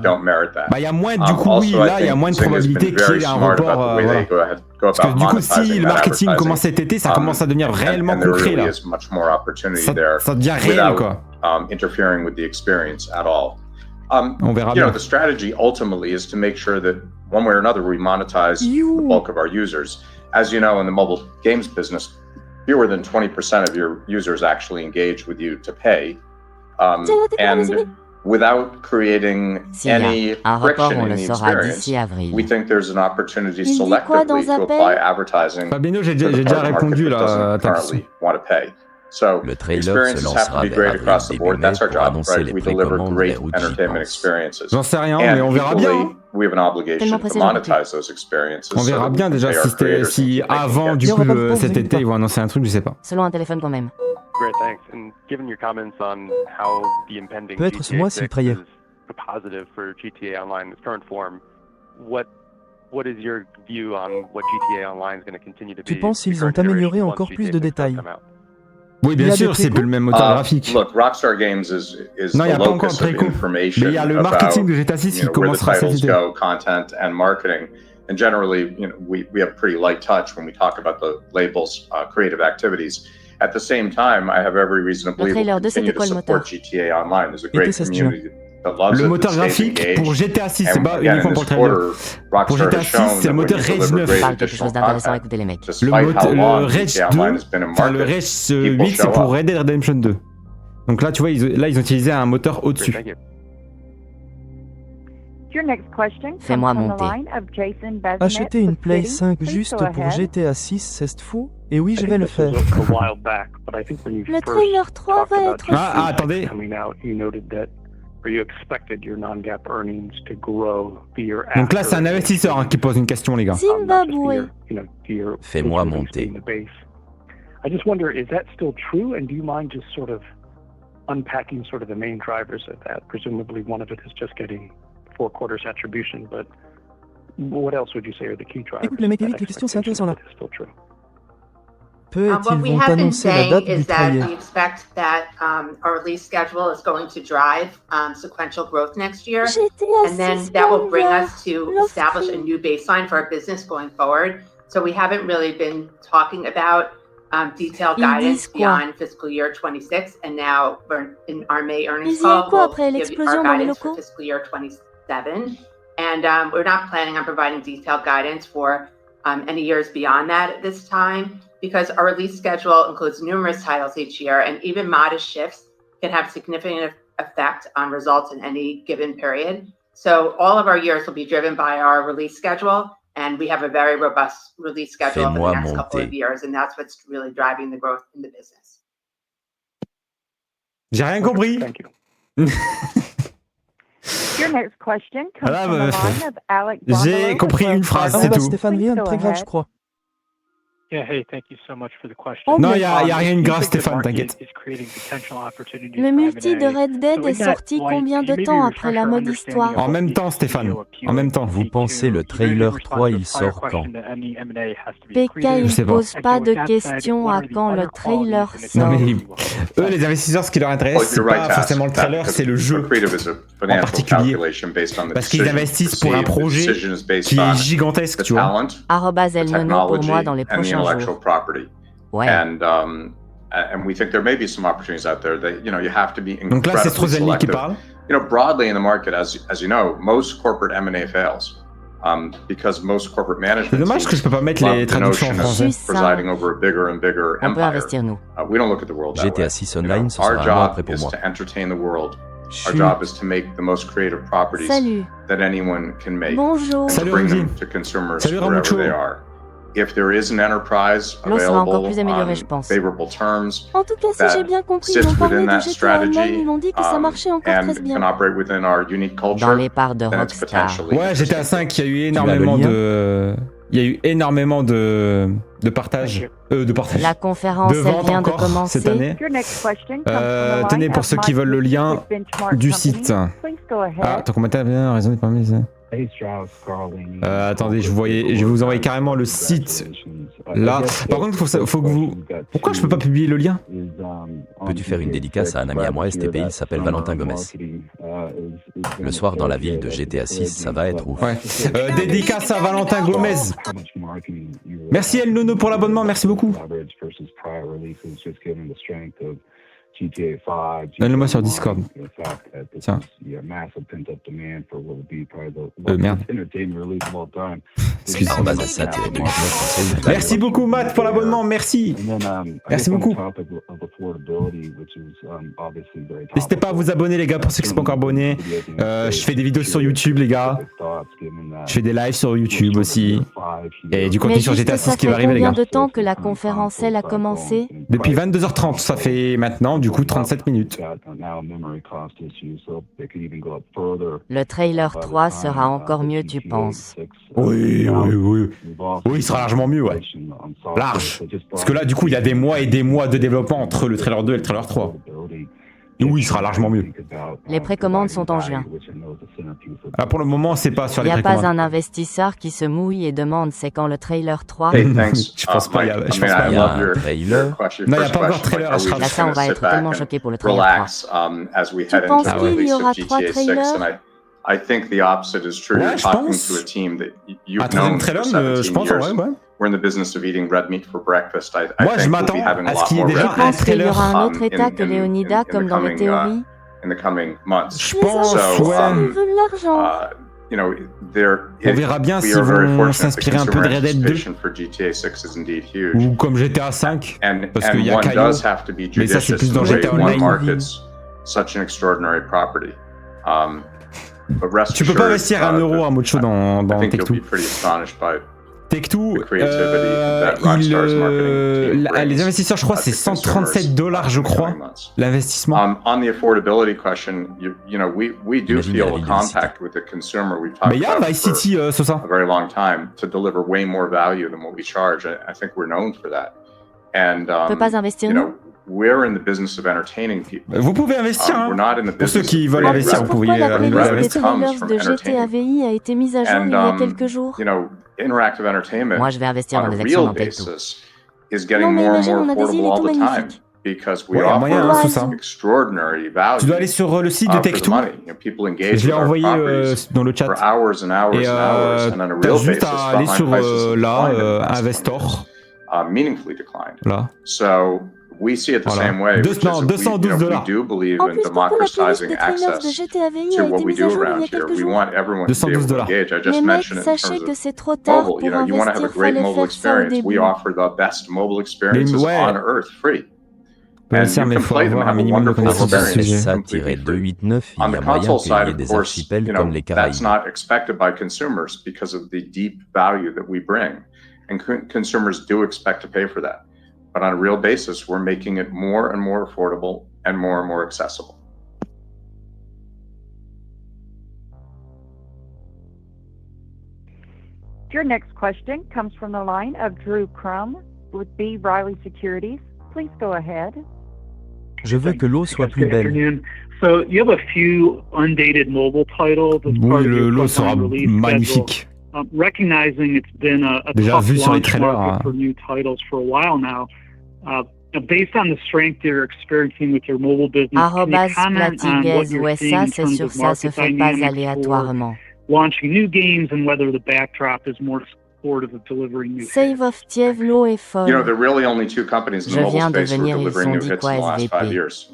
il y a moins, du coup, oui, là, il y a moins de probabilité qu'il y ait un report. Voilà. Parce que du coup, si le marketing commence cet été, ça commence à devenir réellement concret, là. Ça devient réel, quoi. On verra bien. The strategy ultimately is to make sure that one way or another we monetize the bulk of our users. As you know, in the mobile games business, fewer than 20% of your users actually engage with you to pay. And without creating any friction in the experience, we think there's an opportunity selectively to apply advertising Fabino, j'ai déjà répondu là. Want to pay. So, le trailer se lancera vers avril début mai pour annoncer les précommandes vers août, j'y pense. J'en sais rien, mais on verra bien. On verra bien déjà si avant du coup cet été ils vont annoncer un truc, je sais pas. Selon un téléphone quand même. Peut-être ce mois-ci le trailer. Tu penses qu'ils ont amélioré encore plus de détails? Oui, bien sûr, c'est plus le même moteur graphique. Look, Rockstar Games is non, il n'y a the pas encore locus de of préco. information Mais il y a le marketing de GTA 6 qui commencera cet été. Content and marketing. And generally, we have pretty light touch when we talk about the label's creative activities. At the same time, I have every reason to believe we'll continue to support GTA Online. There's a great community that loves it. Le moteur graphique pour GTA 6, c'est pas uniquement pour le trailer. Pour GTA 6, c'est le moteur Rage 9. Parle quelque chose d'intéressant, écoutez les mecs. Le Rage 2, enfin le Rage 8, c'est pour Red Dead Redemption 2. Donc là, tu vois, ils ont utilisé un moteur au-dessus. Fais-moi monter. Acheter une Play 5 juste pour GTA 6, c'est fou? Et oui, je vais le faire. Le trailer 3 va être... Ah, attendez. Donc là, c'est un investisseur qui pose une question, les gars. Zimbabwe. Fais-moi monter. I just wonder, is that still true? And do you mind just sort of unpacking sort of the main drivers of that? Presumably one of it is just getting 4 quarters attribution, but what else would you say are the key drivers? Écoute, le mec, Eric, les questions, c'est intéressant là. What we have been saying is that we expect that our release schedule is going to drive sequential growth next year, and then that will bring us to establish a new baseline for our business going forward. So we haven't really been talking about detailed guidance beyond fiscal year 26, and now we're in our May earnings call, we'll give our guidance for fiscal year 27, and we're not planning on providing detailed guidance for any years beyond that at this time, because our release schedule includes numerous titles each year, and even modest shifts can have significant effect on results in any given period. So all of our years will be driven by our release schedule, and we have a very robust release schedule over the next couple of years, and that's what's really driving the growth in the business. J'ai rien compris. Thank you. Your next question comes from the line of Alex. J'ai compris une phrase, c'est tout. Stéphane, rien de très grave, je crois. Yeah, hey, thank you so much for the question. Non, il y a rien de grave, Stéphane, t'inquiète. Le multi de Red Dead est sorti combien de temps après la mode histoire? En même temps, Stéphane. En même temps. Vous pensez le trailer 3, il sort quand? PK, il pose pas de questions à quand le trailer sort. Non, mais eux, les investisseurs, ce qui leur intéresse, c'est pas forcément le trailer, c'est le jeu en particulier. Parce qu'ils investissent pour un projet qui est gigantesque, tu vois. @elnono pour moi dans les prochains jours. Ouais. And we think there may be some opportunities out there that, you have to be Donc là, c'est Strozelny qui parle. Broadly in the market, as you know, most corporate M&A fails. Because most corporate management c'est dommage que je peux pas mettre les traductions en français. Presiding over a bigger and bigger empire. On peut investir, nous. We don't look at the world that GTA way. 6 Online, ce sera un an après pour moi. Our job is to entertain the world. Our job is to make the most creative properties that anyone can make. Bonjour. Salut, bring them to consumers Salut, wherever they are. If there is an enterprise available on favorable terms, en tout cas, si j'ai bien compris, ils ont parlé de GTA Online, ils m'ont dit que ça marchait encore très bien. Dans les parts de Rockstar. Ouais, GTA 5, il y a eu énormément Il y a eu énormément de partage. La conférence, elle vient de commencer. Cette année. Tenez, pour ceux qui veulent le lien du site. Ah, ton commentaire a bien raison, pas mal. Attendez, je vais vous envoyer carrément le site là. Par contre, faut que vous. Pourquoi je peux pas publier le lien? Peux-tu faire une dédicace à un ami à moi STP, il s'appelle Valentin Gomez. Le soir dans la ville de GTA 6, ça va être ouf. Ouais. Dédicace à Valentin Gomez. Merci El Nono pour l'abonnement, merci beaucoup. Donne-le-moi sur Discord. Tiens. Merde. Excusez-moi. Merci beaucoup Matt pour l'abonnement, merci. Merci beaucoup. N'hésitez pas à vous abonner les gars pour ceux qui ne sont pas encore abonnés. Je fais des vidéos sur YouTube les gars. Je fais des lives sur YouTube aussi. Et du contenu sur GTA 6 qui va arriver les gars. Combien de temps que la conférence elle a commencé? Depuis 22h30, ça fait maintenant du coup 37 minutes. Le trailer 3 sera encore mieux, tu penses? Oui, il sera largement mieux, ouais. Large. Parce que là, du coup, il y a des mois et des mois de développement entre le trailer 2 et le trailer 3. Et oui, il sera largement mieux. Les précommandes sont en juin. Ah, pour le moment, c'est pas sur les précommandes. Il n'y a pas un investisseur qui se mouille et demande c'est quand le trailer 3? Je pense pas, il y a un trailer. Non, il n'y a pas encore de trailer. Là, ça, on va être tellement choqués pour le trailer 3. Tu penses qu'il y aura 3 trailers? I think the opposite is true. Ouais, You're talking to a team that you've known for 17 years. We're in the business of eating red meat for breakfast. I think we'll be having a lot more red meat. Tu penses qu'il y aura un autre état que Leonida comme dans les théories? In the coming months. Je pense, on veut de l'argent. You know, on verra bien s'ils vont s'inspirer un peu de Red Dead 2 ou comme GTA 5 parce qu'il y a Caillou, mais ça c'est plus dans GTA Online. Such an extraordinary property. Tu peux pas investir 1 euro à Mocho dans Take-Two. Take-Two, les investisseurs, je crois, c'est $137, je crois, l'investissement. Mais il y a Vice City, Sosa. On peut pas investir, nous? Vous pouvez investir, hein. Pour ceux qui veulent investir, vous pouvez investir. Pourquoi la playlist des trailers de GTA VI a été mise à jour il y a quelques jours? Moi, je vais investir dans des actions dans Take-Two. Non, mais imagine, on a des îles et tout magnifiques. Ouais, moyen, hein, ça. Tu dois aller sur le site de Take-Two. Je l'ai envoyé dans le chat. Et t'as juste à aller sur là, Investor. Là. We see it the same way. $212. En plus, pourquoi la playlist des trailers de GTA VI a été mise à jour il y a quelques jours? $212. Mais mec, sachez que c'est trop tard pour investir, fallait faire ça au début. Mais il faut avoir un minimum de connaissances sur ce sujet. SA-289, il y a moyen qu'il y ait des archipels comme les Caraïbes. That's not expected by consumers because of the deep value that we bring. And consumers do expect to pay for that. But on a real basis, we're making it more and more affordable and more accessible. Your next question comes from the line of Drew Crum with B. Riley Securities. Please go ahead. Je veux que l'eau soit plus belle. So you have a few undated mobile titles as part of your l'eau sera magnifique. Recognizing it's been a tough launch market for new titles for a while now, based on the strength you're experiencing with your mobile business, can you comment on what you're seeing in terms of market dynamics for launching new games and whether the backdrop is more supportive of delivering new Save of Tiev, l'eau est folle. You know, there are really only two companies in the mobile space who are delivering new hits in the last 5 years.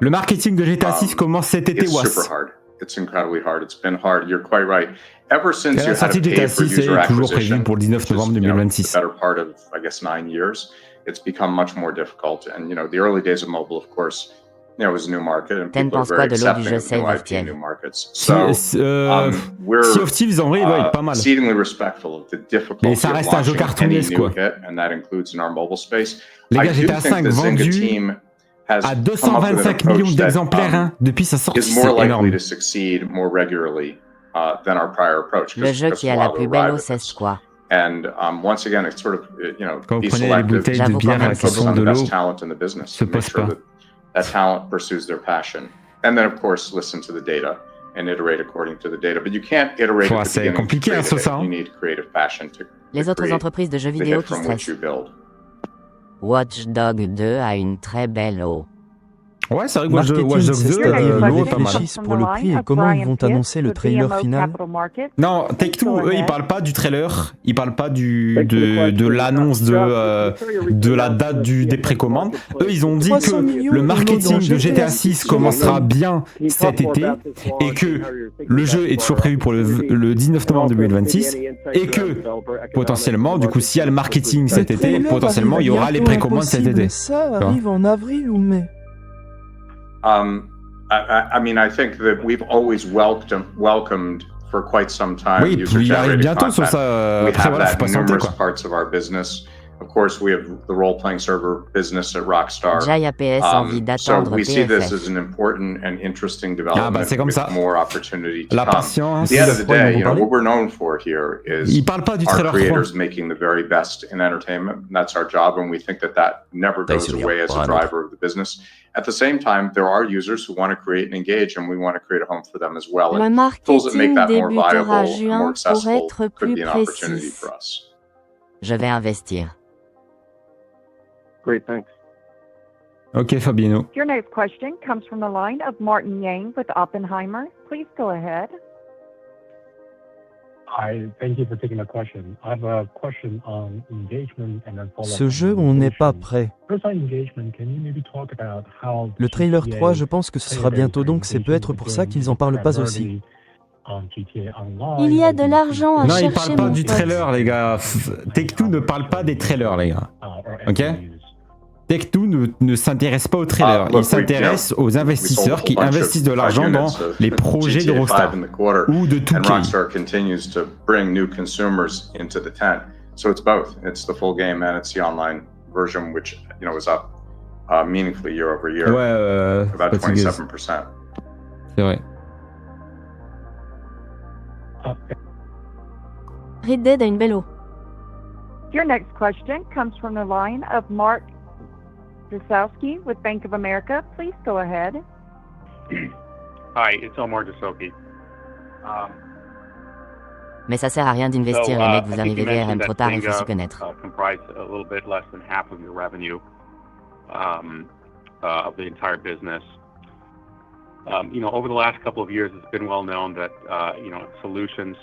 Le marketing de GTA 6 commence cet été, It's super hard. It's incredibly hard. It's been hard. You're quite right. Ever since you had to pay for user acquisition, pour le 19 novembre 2026. The better part of, I guess, 9 years, it's become much more difficult. And, you know, the early days of mobile, of course, you know, it was a new market, and people are very accepting of new IP and new markets. So, we're Sea of Thieves, en vrai, il va être pas mal. exceedingly respectful of the difficulty Mais ça reste un jeu cartoonesque, quoi. And that includes in our mobile space. Les gars, GTA 5 vendu à 225 millions d'exemplaires hein, depuis sa sortie, c'est énorme. Le jeu qui a la plus belle OSS, quoi. And once again, it's sort of, Quand vous be prenez les selective, bouteilles de bière à focus question on de the l'eau, best talent in the business, se to make pose sure pas. that talent pursues their passion. And then, of course, listen to the data and iterate according to the data. But you can't iterate at the C'est beginning compliqué, to hein, create ça, it. hein. You need creative passion to Les autres create entreprises de jeux the vidéo hit qui from which stressent. you build. Watch Dogs 2 a une très belle eau. Ouais, c'est vrai que Watch Dogs 2, l'eau est pas mal. réfléchissent pour le prix et comment ils vont annoncer le trailer final. Non, Take-Two, eux, ils parlent pas du trailer, ils parlent pas de l'annonce de la date des précommandes. Eux, ils ont dit que le marketing de GTA 6 commencera bien cet été et que le jeu est toujours prévu pour le 19 novembre 2026 et que potentiellement, du coup, s'il y a le marketing cet été, potentiellement, il y aura les précommandes cet été. Ça arrive en avril ou mai. I mean, I think that we've always welcomed for quite some time Oui, il arrive bientôt sur ça. We Après, have voilà, faut that pas santer, numerous quoi. parts of our business. Of course, we have the role-playing server business at Rockstar. Jaya PS envie So d'attendre we see this PFF. as an important and interesting development c'est comme with ça. more opportunity to La come. patience. At the end of the day, what we're known for here is Il parle pas du our trailer 3. creators making the very best in entertainment. And that's our job, and we think that never goes away as a driver of the business. At the same time, there are users who want to create and engage, and we want to create a home for them as well. Le And tools that make marketing that more débutera viable, more juin pour accessible, être could plus be an opportunity précis. for us. Je vais investir. Great, thanks. Ok, Fabiano. Your next question comes from the line of Martin Yang with Oppenheimer. Please go ahead. Hi, thank you for taking my question. I have a question on engagement and then follow-up. Ce jeu, on n'est pas prêt. First on engagement, can you maybe talk about how Le trailer GTA 3, je pense que ce sera bientôt, donc c'est peut-être pour ça qu'ils en parlent pas aussi. Il y a de l'argent à Non, ils chercher, parlent pas mon du pote. trailer, les gars. Take-Two ne parle pas des trailers, les gars. Ok? Take-Two ne s'intéresse pas aux trailers. Il s'intéresse aux investisseurs qui investissent de l'argent dans les projets de Rockstar ou de 2K. And Rockstar continues to bring new consumers into the tent. So it's both. It's the full game and it's the online version, which is up meaningfully year over year. Ouais, about 27%. C'est vrai. Red Dead a une belle eau. Your next question comes from the line of Mark Zasowski with Bank of America. Please go ahead. Hi, it's Omar Dassoki. Mais ça sert à rien d'investir, les mecs, vous I think arrivez you mentioned VRM trop that tard, il faut s'y Zynga, connaître. comprised a little bit less than half of your revenue of the entire business. Over the last couple of years, it's been well known that solutions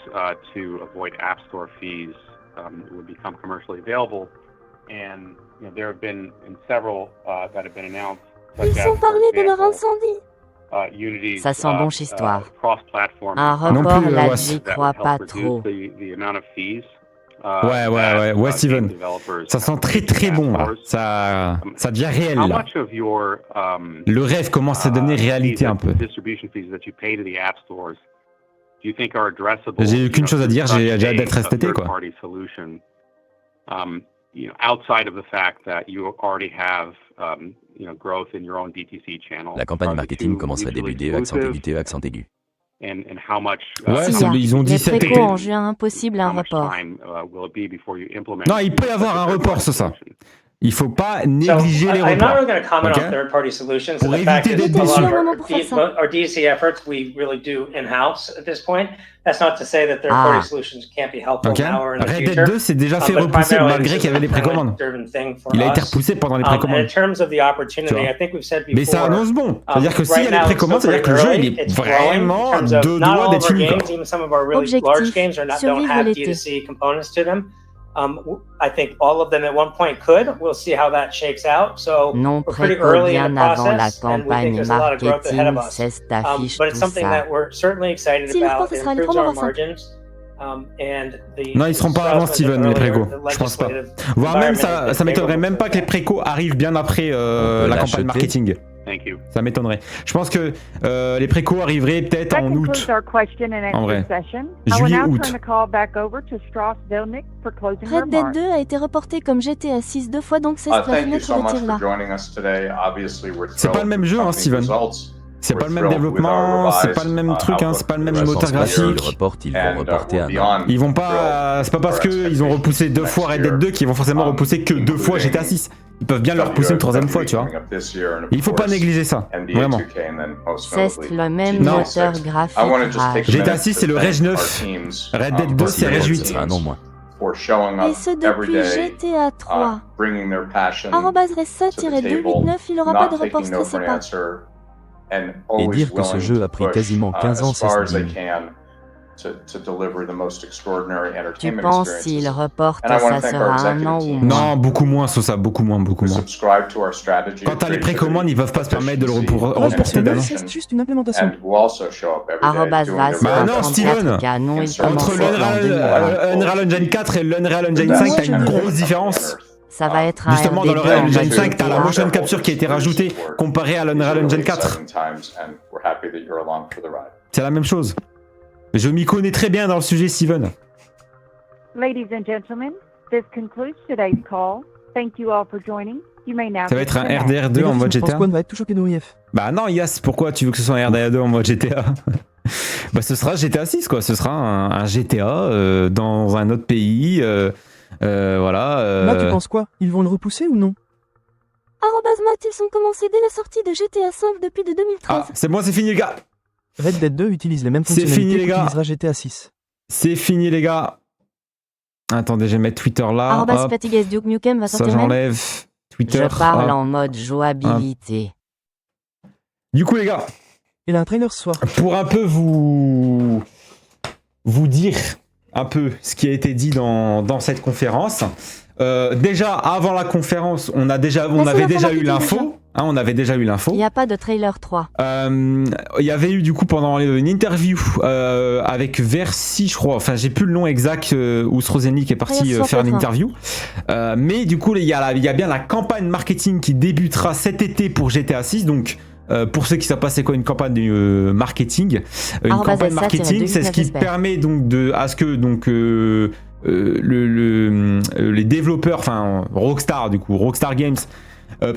to avoid app store fees would become commercially available, and there have been several that have been announced. Ils ont parlé de leur incendie. Unity's, Ça sent bon histoire. cross-platform Un report, là, j'y crois pas trop. the amount of fees. Ouais, Steven. Ça sent très très bon, là. Ça devient réel, How là. much of your Le rêve commence à devenir réalité un peu. distribution fees that you pay to the app stores do you think are addressable? J'ai qu'une chose à dire, j'ai hâte d'être STT, quoi. Third-party solution, outside of the fact that you already have growth in your own DTC channel. La campagne marketing commencerait début D, accent aigu, T, accent aigu. And how much? Ouais, Si, ils ont dit les cet précos été. en juin, impossible un how much report. time will it be before you implement? Non, il peut y avoir un report sur ça. Il faut pas négliger les I'm not reports. really going to comment Ok? on third-party solutions. Pour The fact éviter is, d'être a lot déçu. of our DTC efforts we really do in-house at this point. That's not to say that third-party solutions can't be helpful Ok. now or in the Red future. Dead 2 s'est déjà fait But repousser primarily, malgré qu'il y avait les précommandes. Il a été repoussé pendant les And in précommandes. terms of the Tu opportunity, vois. I think we've said before. Mais ça annonce bon. C'est-à-dire que s'il y a right les now, précommandes, it's still c'est-à-dire que le jeu pretty il early. est It's growing in vraiment terms of deux not doigts all d'être of our fini, quoi. games, even some of our really Objectif, large games don't survivre have l'été. D2C components to them. I think all of them at one point could. We'll see how that shakes out. So Non we're pretty préco early in bien the avant la process, and we think campagne there's a lot of growth ahead of marketing, us. c'est affiche But it's tout something ça. that we're certainly excited Si, le about. report, ce It sera le improves 3 our novembre 5. margins. And the Non, ils seront pas avant Steven, les précos. Je pense pas. Voire même, ça m'étonnerait même pas que les précos arrivent bien après la campagne marketing. Thank you. Ça m'étonnerait. Je pense que les précos arriveraient peut-être That en concludes août. our question and En vrai. answer session. I will Juillet, now août. turn the call back over to Strauss Zelnick for closing Red Dead remarks. 2 a été reporté comme GTA 6 deux fois, donc c'est la Thank you fenêtre so de much tir for là. joining us today. Obviously, we're C'est pas le thrilled même with jeu, the hein, company's Steven. results. C'est pas le même développement, c'est pas le même truc, hein, c'est pas le même moteur graphique. Ils vont reporter un an. Ils vont pas, c'est pas parce qu'ils ont repoussé 2 fois Red Dead 2 qu'ils vont forcément repousser que 2 fois GTA 6. Ils peuvent bien le repousser une 3e fois, tu vois. Il faut pas négliger ça, vraiment. C'est le même moteur graphique. GTA 6 c'est le Reg 9, Red Dead 2 c'est Reg 8. Un an moins. Et ce depuis GTA 3. @ressa-289, il aura pas de report, stressez pas. Et dire que ce jeu a pris quasiment 15 ans, c'est ce deal. Tu penses s'il reporte, ça sera un an ou moins? Non, beaucoup moins, Sosa, beaucoup moins. Quand t'as les précommandes, ils peuvent pas se permettre de le reporter d'un an. C'est juste une implémentation. Bah non, Steven, entre l'Unreal Engine 4 et l'Unreal Engine 5, t'as une grosse différence. Ça va être un Justement, dans l'Unreal Engine 5, t'as la motion capture qui a été rajoutée comparée à l'Unreal Engine 4. C'est la même chose. Je m'y connais très bien dans le sujet, Steven. Ladies and gentlemen, this concludes today's call. Thank you all for joining. You may now Ça va être un RDR2 en mode GTA. François va être tout choqué de OIF. Bah non, Yas, pourquoi tu veux que ce soit un RDR2 en mode GTA? Bah ce sera GTA 6 quoi, ce sera un GTA dans un autre pays, voilà. Là tu penses quoi? Ils vont le repousser ou non? Matt, ils ont commencé dès la sortie de GTA 5 depuis de 2013. Ah, c'est bon, c'est fini les gars. Red Dead 2 utilise les mêmes C'est fini les gars. qu'utilisera GTA 6. C'est fini les gars. Attendez, je vais mettre Twitter là. Fatigues Duke Nukem va Ça sortir j'enlève. Twitter. Je parle en mode jouabilité. Du coup les gars. Il a un trailer ce soir. Pour un peu vous dire un peu ce qui a été dit dans cette conférence. Déjà avant la conférence, on avait déjà eu l'info. Hein, on avait déjà eu l'info. Il n'y a pas de trailer 3. Il y avait eu du coup pendant une interview avec Versi, je crois. Enfin, j'ai plus le nom exact où Strozenik est parti faire une interview. Mais du coup, il y a bien la campagne marketing qui débutera cet été pour GTA 6. Donc, pour ceux qui savent pas c'est quoi une campagne marketing, une campagne marketing, c'est ce qui permet donc à ce que donc les développeurs, enfin Rockstar Games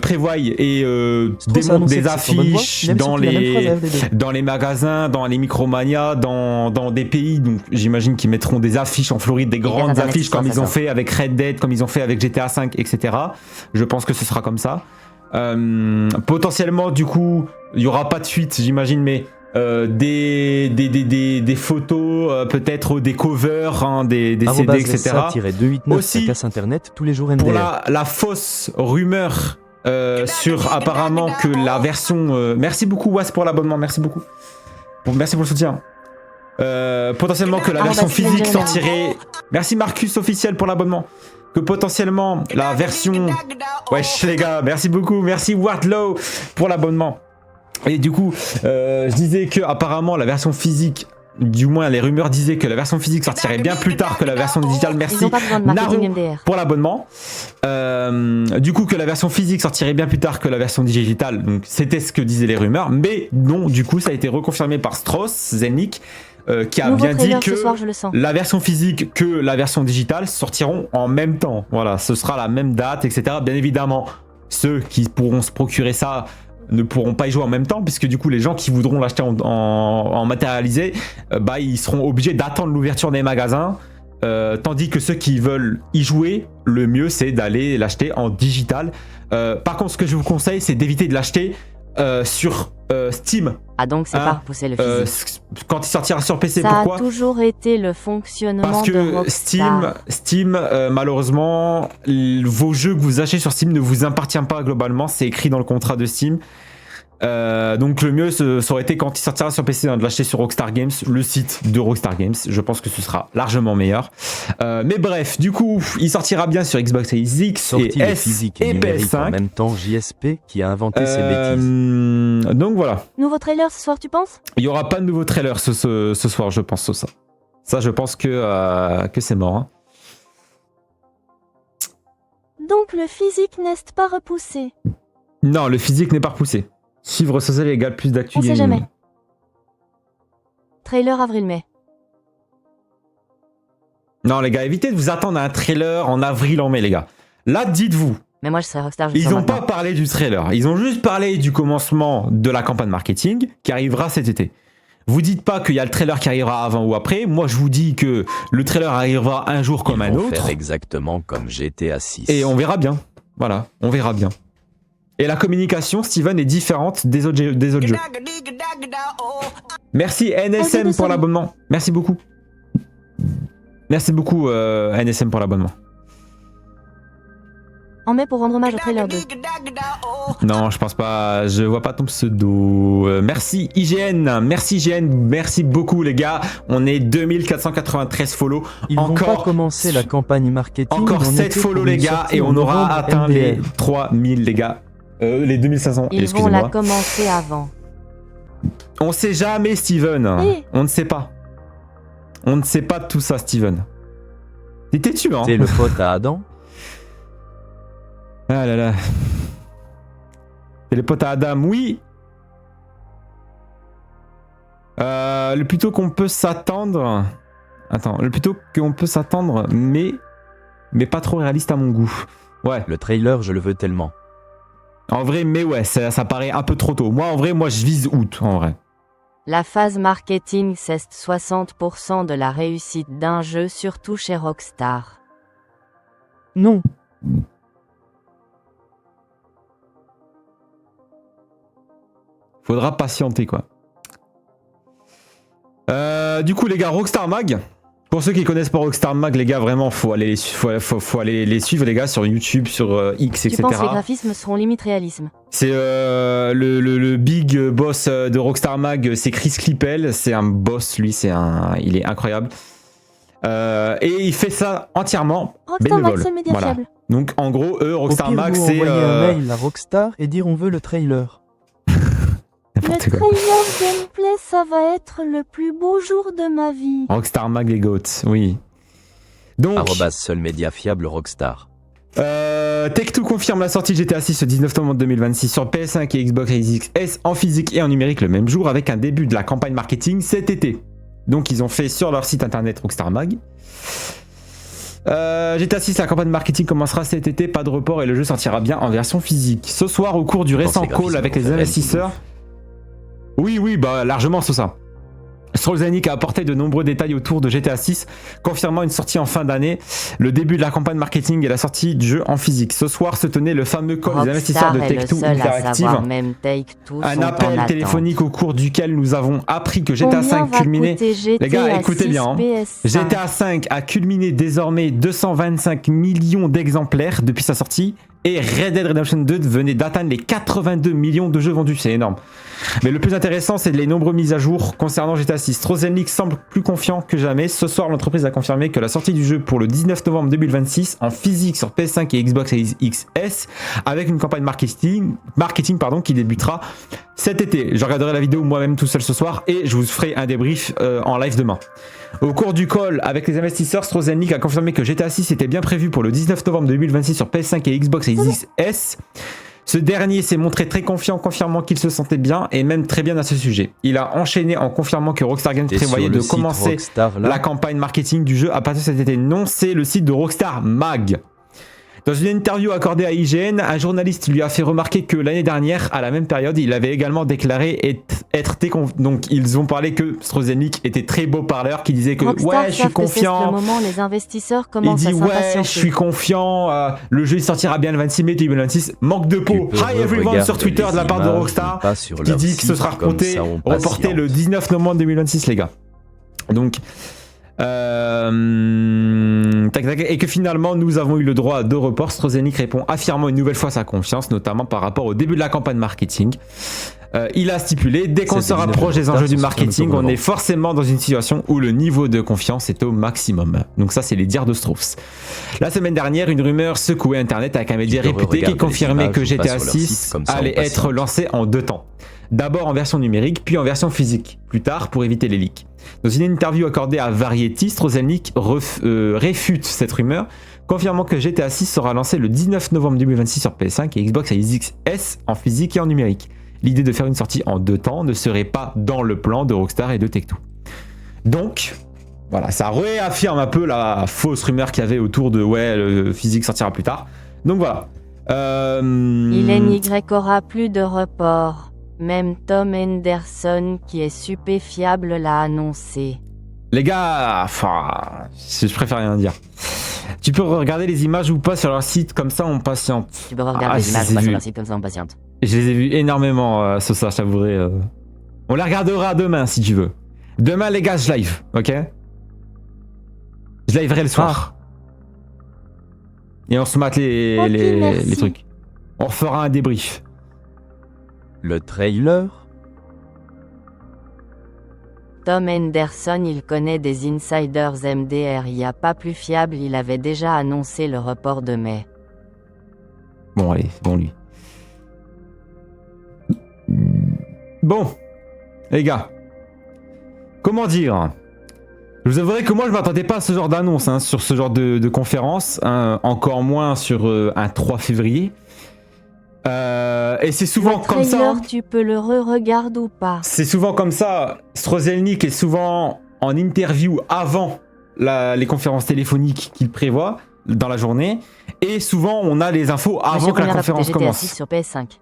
prévoient et démontrent des affiches dans les magasins, dans les Micromania, dans des pays. Donc j'imagine qu'ils mettront des affiches en Floride, des grandes affiches comme ils ont fait avec Red Dead, comme ils ont fait avec GTA 5, etc. Je pense que ce sera comme ça. Potentiellement, du coup, il y aura pas de suite, j'imagine, mais des photos, peut-être des covers, hein, des CD, etc. Aussi, casse internet tous les jours MDR. Pour la fausse rumeur sur apparemment que la version... merci beaucoup Was pour l'abonnement, merci beaucoup. Merci pour le soutien. Potentiellement que la version physique sortirait... Merci Marcus officiel pour l'abonnement. Que potentiellement la version... Wesh les gars, merci beaucoup. Merci Wardlow pour l'abonnement. Et du coup, je disais que apparemment la version physique, du moins les rumeurs disaient que la version physique sortirait bien plus tard que la version digitale. Merci Naru pour l'abonnement. Du coup, que la version physique sortirait bien plus tard que la version digitale. Donc c'était ce que disaient les rumeurs. Mais non, du coup, ça a été reconfirmé par Strozenik. Qui a bien dit que la version physique que la version digitale sortiront en même temps. Voilà, ce sera la même date, etc. Bien évidemment, ceux qui pourront se procurer ça ne pourront pas y jouer en même temps, puisque du coup les gens qui voudront l'acheter en matérialisé, bah ils seront obligés d'attendre l'ouverture des magasins, tandis que ceux qui veulent y jouer, le mieux c'est d'aller l'acheter en digital. Par contre, ce que je vous conseille, c'est d'éviter de l'acheter sur Steam. Ah donc c'est pas repousser le physique. Quand il sortira sur PC, ça pourquoi? Ça a toujours été le fonctionnement parce que de Rockstar. Steam malheureusement, vos jeux que vous achetez sur Steam ne vous appartiennent pas globalement, c'est écrit dans le contrat de Steam. Donc le mieux ça aurait été quand il sortira sur PC de l'acheter sur Rockstar Games, le site de Rockstar Games. Je pense que ce sera largement meilleur. Mais bref, du coup, il sortira bien sur Xbox Series X et S et PS5. En même temps, JSP qui a inventé ces bêtises. Donc voilà. Nouveau trailer ce soir, tu penses? Il y aura pas de nouveau trailer ce soir, je pense ça. Ça, je pense que c'est mort. Hein. Donc le physique n'est pas repoussé. Non, le physique n'est pas repoussé. Suivre social égale plus d'actu. On sait jamais. Trailer avril-mai. Non les gars, évitez de vous attendre à un trailer en avril en mai les gars. Là, dites-vous. Mais moi, je serais Rockstar. Ils n'ont pas parlé du trailer. Ils ont juste parlé du commencement de la campagne marketing qui arrivera cet été. Vous dites pas qu'il y a le trailer qui arrivera avant ou après. Moi, je vous dis que le trailer arrivera un jour comme un autre. Faire exactement comme GTA 6. Et on verra bien. Voilà, on verra bien. Et la communication, Steven, est différente des autres jeux. Merci NSM pour l'abonnement. Merci beaucoup. Merci beaucoup NSM pour l'abonnement. En mai pour rendre hommage au trailer 2. Non, je pense pas. Je vois pas ton pseudo. Merci IGN. Merci IGN. Merci beaucoup les gars. On est 2493 follow. Ils vont pas commencer la campagne marketing. Encore 7 follow les gars et on aura atteint les 3000 les gars. Les 2500. Ils vont la commencer avant. On sait jamais Steven. On ne sait pas. On ne sait pas tout ça Steven. T'es têtu hein. C'est le pote à Adam. Ah là là. C'est les potes à Adam, oui. Le plus tôt qu'on peut s'attendre. Attends, le plus tôt qu'on peut s'attendre, mais pas trop réaliste à mon goût. Ouais. Le trailer, je le veux tellement. En vrai, mais ouais, ça paraît un peu trop tôt. Moi, en vrai, je vise août, en vrai. La phase marketing, c'est 60% de la réussite d'un jeu, surtout chez Rockstar. Non. Faudra patienter quoi. Du coup les gars, Rockstar Mag. Pour ceux qui connaissent pas Rockstar Mag, les gars, vraiment faut aller les suivre les gars sur YouTube, sur X, etc. Tu penses que les graphismes seront limite réalisme? C'est le big boss de Rockstar Mag, c'est Chris Klippel. C'est un boss, lui, il est incroyable. Et il fait ça entièrement Rockstar bénévole. Mag, c'est le média voilà. fiable. Donc en gros, Rockstar Mag, c'est envoyer un mail à Rockstar et dire on veut le trailer. Le trailer gameplay, ça va être le plus beau jour de ma vie. Rockstar Mag les goats, oui. Donc @seul média fiable Rockstar. Take-Two confirme la sortie de GTA 6 le 19 novembre 2026 sur PS5 et Xbox Series X en physique et en numérique le même jour avec un début de la campagne marketing cet été. Donc ils ont fait sur leur site internet Rockstar Mag. GTA 6, la campagne marketing commencera cet été, pas de report et le jeu sortira bien en version physique. Ce soir, au cours du récent call avec les investisseurs... Oui, bah largement c'est ça. Strolzanik a apporté de nombreux détails autour de GTA 6, confirmant une sortie en fin d'année, le début de la campagne marketing et la sortie du jeu en physique. Ce soir se tenait le fameux call des investisseurs de Take-Two Interactive, un appel téléphonique au cours duquel nous avons appris que GTA 5 culminait... Les gars, écoutez bien, hein. GTA 5 a culminé désormais 225 millions d'exemplaires depuis sa sortie, et Red Dead Redemption 2 venait d'atteindre les 82 millions de jeux vendus, c'est énorme. Mais le plus intéressant, c'est les nombreuses mises à jour concernant GTA 6. Strolzanik semble plus confiant que jamais. Ce soir, l'entreprise a confirmé que la sortie du jeu pour le 19 novembre 2026 en physique sur PS5 et Xbox Series XS avec une campagne marketing qui débutera cet été. Je regarderai la vidéo moi-même tout seul ce soir et je vous ferai un débrief en live demain. Au cours du call avec les investisseurs, Strolzanik a confirmé que GTA 6 était bien prévu pour le 19 novembre 2026 sur PS5 et Xbox Series XS. Ce dernier s'est montré très confiant, confirmant qu'il se sentait bien et même très bien à ce sujet. Il a enchaîné en confirmant que Rockstar Games prévoyait de commencer la campagne marketing du jeu à partir de cet été. Non, c'est le site de Rockstar Mag. Dans une interview accordée à IGN, un journaliste lui a fait remarquer que l'année dernière, à la même période, il avait également déclaré être donc ils ont parlé que Strolzanik était très beau parleur, qui disait que Rockstar, ouais, je suis confiant. Le moment, les investisseurs commencent il dit à ouais, je suis confiant. Le jeu il sortira bien le 26 mai 2026. Manque de peau. Hi everyone sur Twitter de la part de Rockstar, qui dit que ce sera reporté le 19 novembre 2026, les gars. Donc et que finalement nous avons eu le droit de report. Strolzanik répond affirmant une nouvelle fois sa confiance, notamment par rapport au début de la campagne marketing. Il a stipulé, dès qu'on se rapproche des enjeux du marketing, on est forcément dans une situation où le niveau de confiance est au maximum. Donc ça, c'est les dires de Strauss. La semaine dernière, une rumeur secouait Internet avec un média réputé qui confirmait que GTA 6 allait être lancé en 2 temps. D'abord en version numérique, puis en version physique, plus tard pour éviter les leaks. Dans une interview accordée à Variety, Strolzanik réfute cette rumeur, confirmant que GTA 6 sera lancé le 19 novembre 2026 sur PS5 et Xbox Series XS en physique et en numérique. L'idée de faire une sortie en 2 temps ne serait pas dans le plan de Rockstar et de Take-Two. Donc, voilà, ça réaffirme un peu la fausse rumeur qu'il y avait autour de ouais, le physique sortira plus tard. Donc voilà. Il n'y aura plus de report. Même Tom Henderson, qui est stupéfiable, l'a annoncé. Les gars, enfin, je préfère rien dire. Tu peux regarder les images ou pas sur leur site, comme ça on patiente. Tu peux regarder les images ou pas sur leur site, comme ça on patiente. Je les ai vus énormément, ça, je t'avouerai. On les regardera demain si tu veux. Demain, les gars, je live, ok? Je liverai le soir. Et on se mate les trucs. On fera un débrief. Le trailer? Tom Henderson, il connaît des insiders MDR, il n'y a pas plus fiable, il avait déjà annoncé le report de mai. Bon, allez, c'est bon lui. Bon, les gars, comment dire? Je vous avouerai que moi je m'attendais pas à ce genre d'annonce, hein, sur ce genre de conférence, hein, encore moins sur un 3 février. Et c'est souvent comme ça. Hein. Tu peux le re-regarder ou pas? C'est souvent comme ça. Strozelnik est souvent en interview avant les conférences téléphoniques qu'il prévoit dans la journée. Et souvent on a les infos avant que la conférence commence. Sur PS5.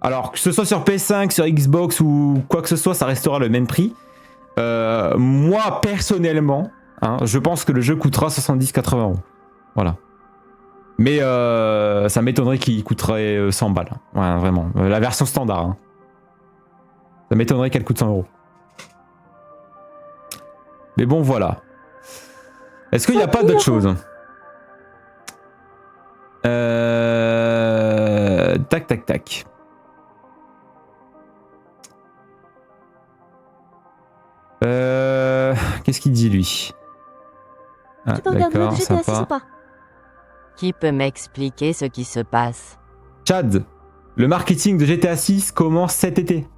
Alors que ce soit sur PS5, sur Xbox ou quoi que ce soit, ça restera le même prix. Moi personnellement, hein, je pense que le jeu coûtera 70-80 €. Voilà. Mais ça m'étonnerait qu'il coûterait 100 balles. Ouais, vraiment. La version standard. Hein. Ça m'étonnerait qu'elle coûte 100 €. Mais bon, voilà. Est-ce qu'il n'y a pas d'autre chose? Tac, tac, tac. Qu'est-ce qu'il dit, lui? Ah, d'accord, sympa. Qui peut m'expliquer ce qui se passe? Chad, le marketing de GTA 6 commence cet été.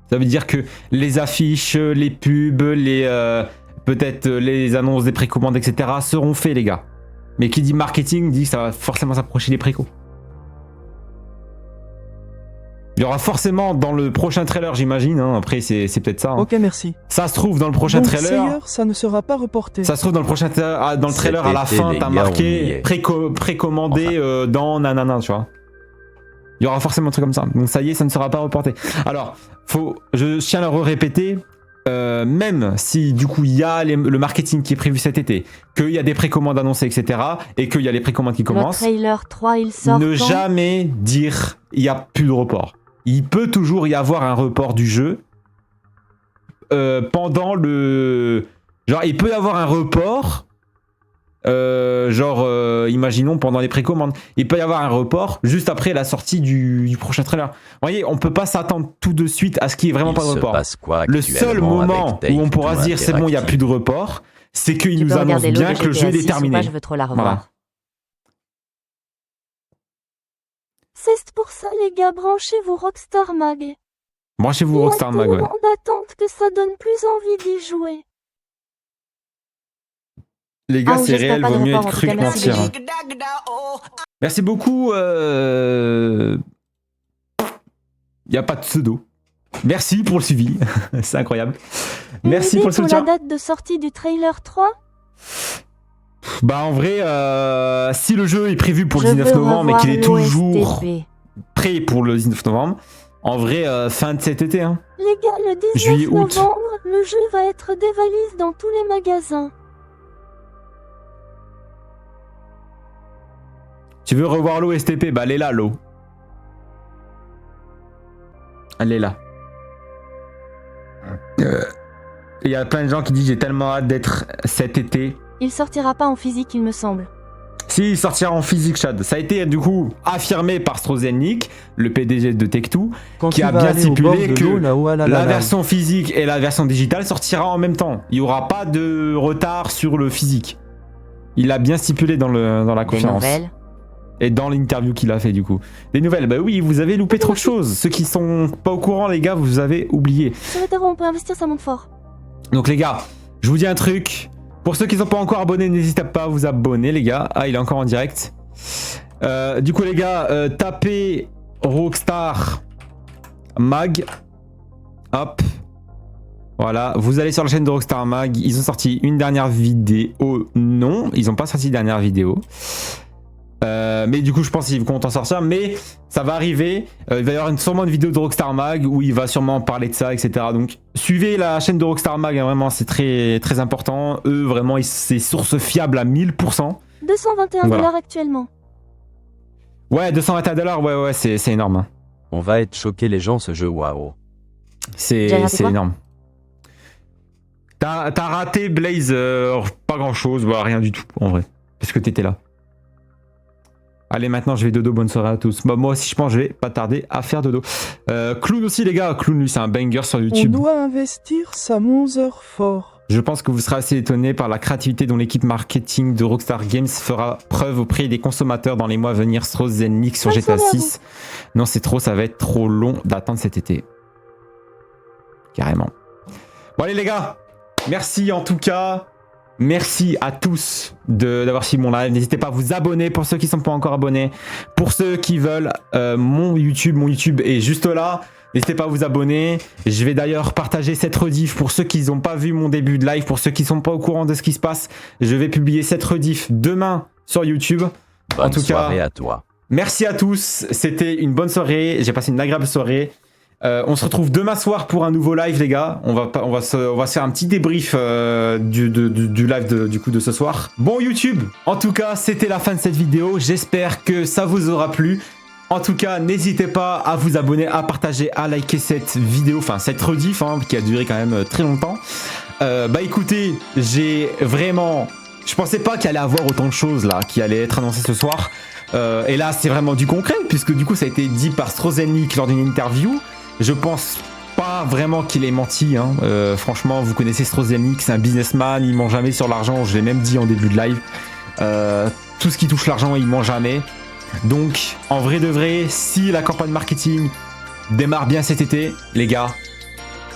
Ça veut dire que les affiches, les pubs, peut-être les annonces des précommandes, etc. seront faits, les gars. Mais qui dit marketing dit que ça va forcément s'approcher des précos. Il y aura forcément dans le prochain trailer, j'imagine. Hein. Après, c'est peut-être ça. Hein. Ok, merci. Ça se trouve dans le prochain trailer. Ça ne sera pas reporté. Ça se trouve dans le prochain dans le trailer à la fin, t'as marqué précommandé dans nanana, tu vois. Il y aura forcément un truc comme ça. Donc ça y est, ça ne sera pas reporté. Alors, je tiens à le répéter. Même si du coup il y a le marketing qui est prévu cet été, qu'il y a des précommandes annoncées, etc., et qu'il y a les précommandes qui commencent, le trailer 3, il sort ne jamais dire il n'y a plus de report. Il peut toujours y avoir un report du jeu pendant le... Genre, il peut y avoir un report, imaginons pendant les précommandes. Il peut y avoir un report juste après la sortie du prochain trailer. Vous voyez, on peut pas s'attendre tout de suite à ce qu'il n'y ait vraiment pas de report. Le seul moment où on pourra se dire c'est bon, il n'y a plus de report, c'est qu'il nous annonce bien que le jeu est terminé. Je veux trop la revoir. Voilà. C'est pour ça, les gars, branchez-vous Rockstar Mag. Branchez-vous Rockstar Mag, ouais. D'attente que ça donne plus envie d'y jouer. Les gars, c'est réel, vaut mieux être cru que mentir. Merci beaucoup. Il n'y a pas de pseudo. Merci pour le suivi. C'est incroyable. Merci pour le soutien. Pour la date de sortie du trailer 3 ? Bah en vrai, si le jeu est prévu pour le 19 novembre mais qu'il est toujours prêt pour le 19 novembre, en vrai, fin de cet été. Hein. Les gars, le 19 novembre, le jeu va être dévalisé dans tous les magasins. Tu veux revoir l'OSTP? Bah elle est là, l'eau. Elle est là. Il y a plein de gens qui disent j'ai tellement hâte d'être cet été. Il sortira pas en physique, il me semble. Si, il sortira en physique, Chad. Ça a été du coup affirmé par Strozelnik, le PDG de Tech2, qui a bien stipulé que la version physique et la version digitale sortira en même temps. Il n'y aura pas de retard sur le physique. Il l'a bien stipulé dans la conférence. Des nouvelles. Et dans l'interview qu'il a fait du coup. Des nouvelles, bah oui, vous avez loupé trop de choses. Ceux qui sont pas au courant, les gars, vous avez oublié. Sur le terreau, on peut investir, ça monte fort. Donc les gars, je vous dis un truc. Pour ceux qui sont pas encore abonnés, n'hésitez pas à vous abonner, les gars. Ah, il est encore en direct. Du coup, les gars, tapez Rockstar Mag. Hop. Voilà, vous allez sur la chaîne de Rockstar Mag, ils ont sorti une dernière vidéo. Non, ils n'ont pas sorti de dernière vidéo. Mais du coup, je pense qu'ils comptent en sortir. Mais ça va arriver. Il va y avoir sûrement une vidéo de Rockstar Mag où il va sûrement parler de ça, etc. Donc, suivez la chaîne de Rockstar Mag. Hein, vraiment, c'est très, très important. Eux, vraiment, c'est source fiable à 1000%. 221 $ actuellement. Ouais, 221 $. Ouais, c'est énorme. Hein. On va être choqués, les gens, ce jeu. Waouh. C'est énorme. T'as raté, Blaze, pas grand-chose. Bah, rien du tout, en vrai. Parce que t'étais là. Allez, maintenant, je vais dodo. Bonne soirée à tous. Bah, moi aussi, je pense que je vais pas tarder à faire dodo. Clown aussi, les gars. Clown, lui, c'est un banger sur YouTube. On doit investir sa 11 heures fort. Je pense que vous serez assez étonné par la créativité dont l'équipe marketing de Rockstar Games fera preuve auprès des consommateurs dans les mois à venir. Strozen Nick sur GTA 6. Non, c'est trop, ça va être trop long d'attendre cet été. Carrément. Bon, allez, les gars. Merci en tout cas. Merci à tous d'avoir suivi mon live. N'hésitez pas à vous abonner pour ceux qui ne sont pas encore abonnés. Pour ceux qui veulent, mon YouTube est juste là. N'hésitez pas à vous abonner. Je vais d'ailleurs partager cette rediff pour ceux qui n'ont pas vu mon début de live, pour ceux qui ne sont pas au courant de ce qui se passe. Je vais publier cette rediff demain sur YouTube. Bonne soirée à toi. Merci à tous. C'était une bonne soirée. J'ai passé une agréable soirée. On se retrouve demain soir pour un nouveau live, les gars. On va se faire un petit débrief du live du coup de ce soir. Bon YouTube, en tout cas, c'était la fin de cette vidéo. J'espère que ça vous aura plu. En tout cas, n'hésitez pas à vous abonner, à partager, à liker cette vidéo, enfin cette rediff qui a duré quand même très longtemps. Bah écoutez, je pensais pas qu'il allait y avoir autant de choses là qui allaient être annoncées ce soir. Et là, c'est vraiment du concret, puisque du coup, ça a été dit par Strozennik lors d'une interview. Je pense pas vraiment qu'il ait menti. Franchement, vous connaissez Strozennik, c'est un businessman, il ment jamais sur l'argent. Je l'ai même dit en début de live. Tout ce qui touche l'argent, il ment jamais. Donc, en vrai de vrai, si la campagne marketing démarre bien cet été, les gars,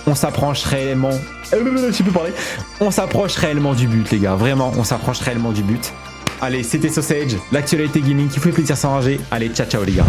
on s'approche réellement. Je peux parler. On s'approche réellement du but, les gars. Vraiment, on s'approche réellement du but. Allez, c'était Sausage, l'actualité gaming qui vous fait plaisir sans ranger. Allez, ciao, ciao, les gars.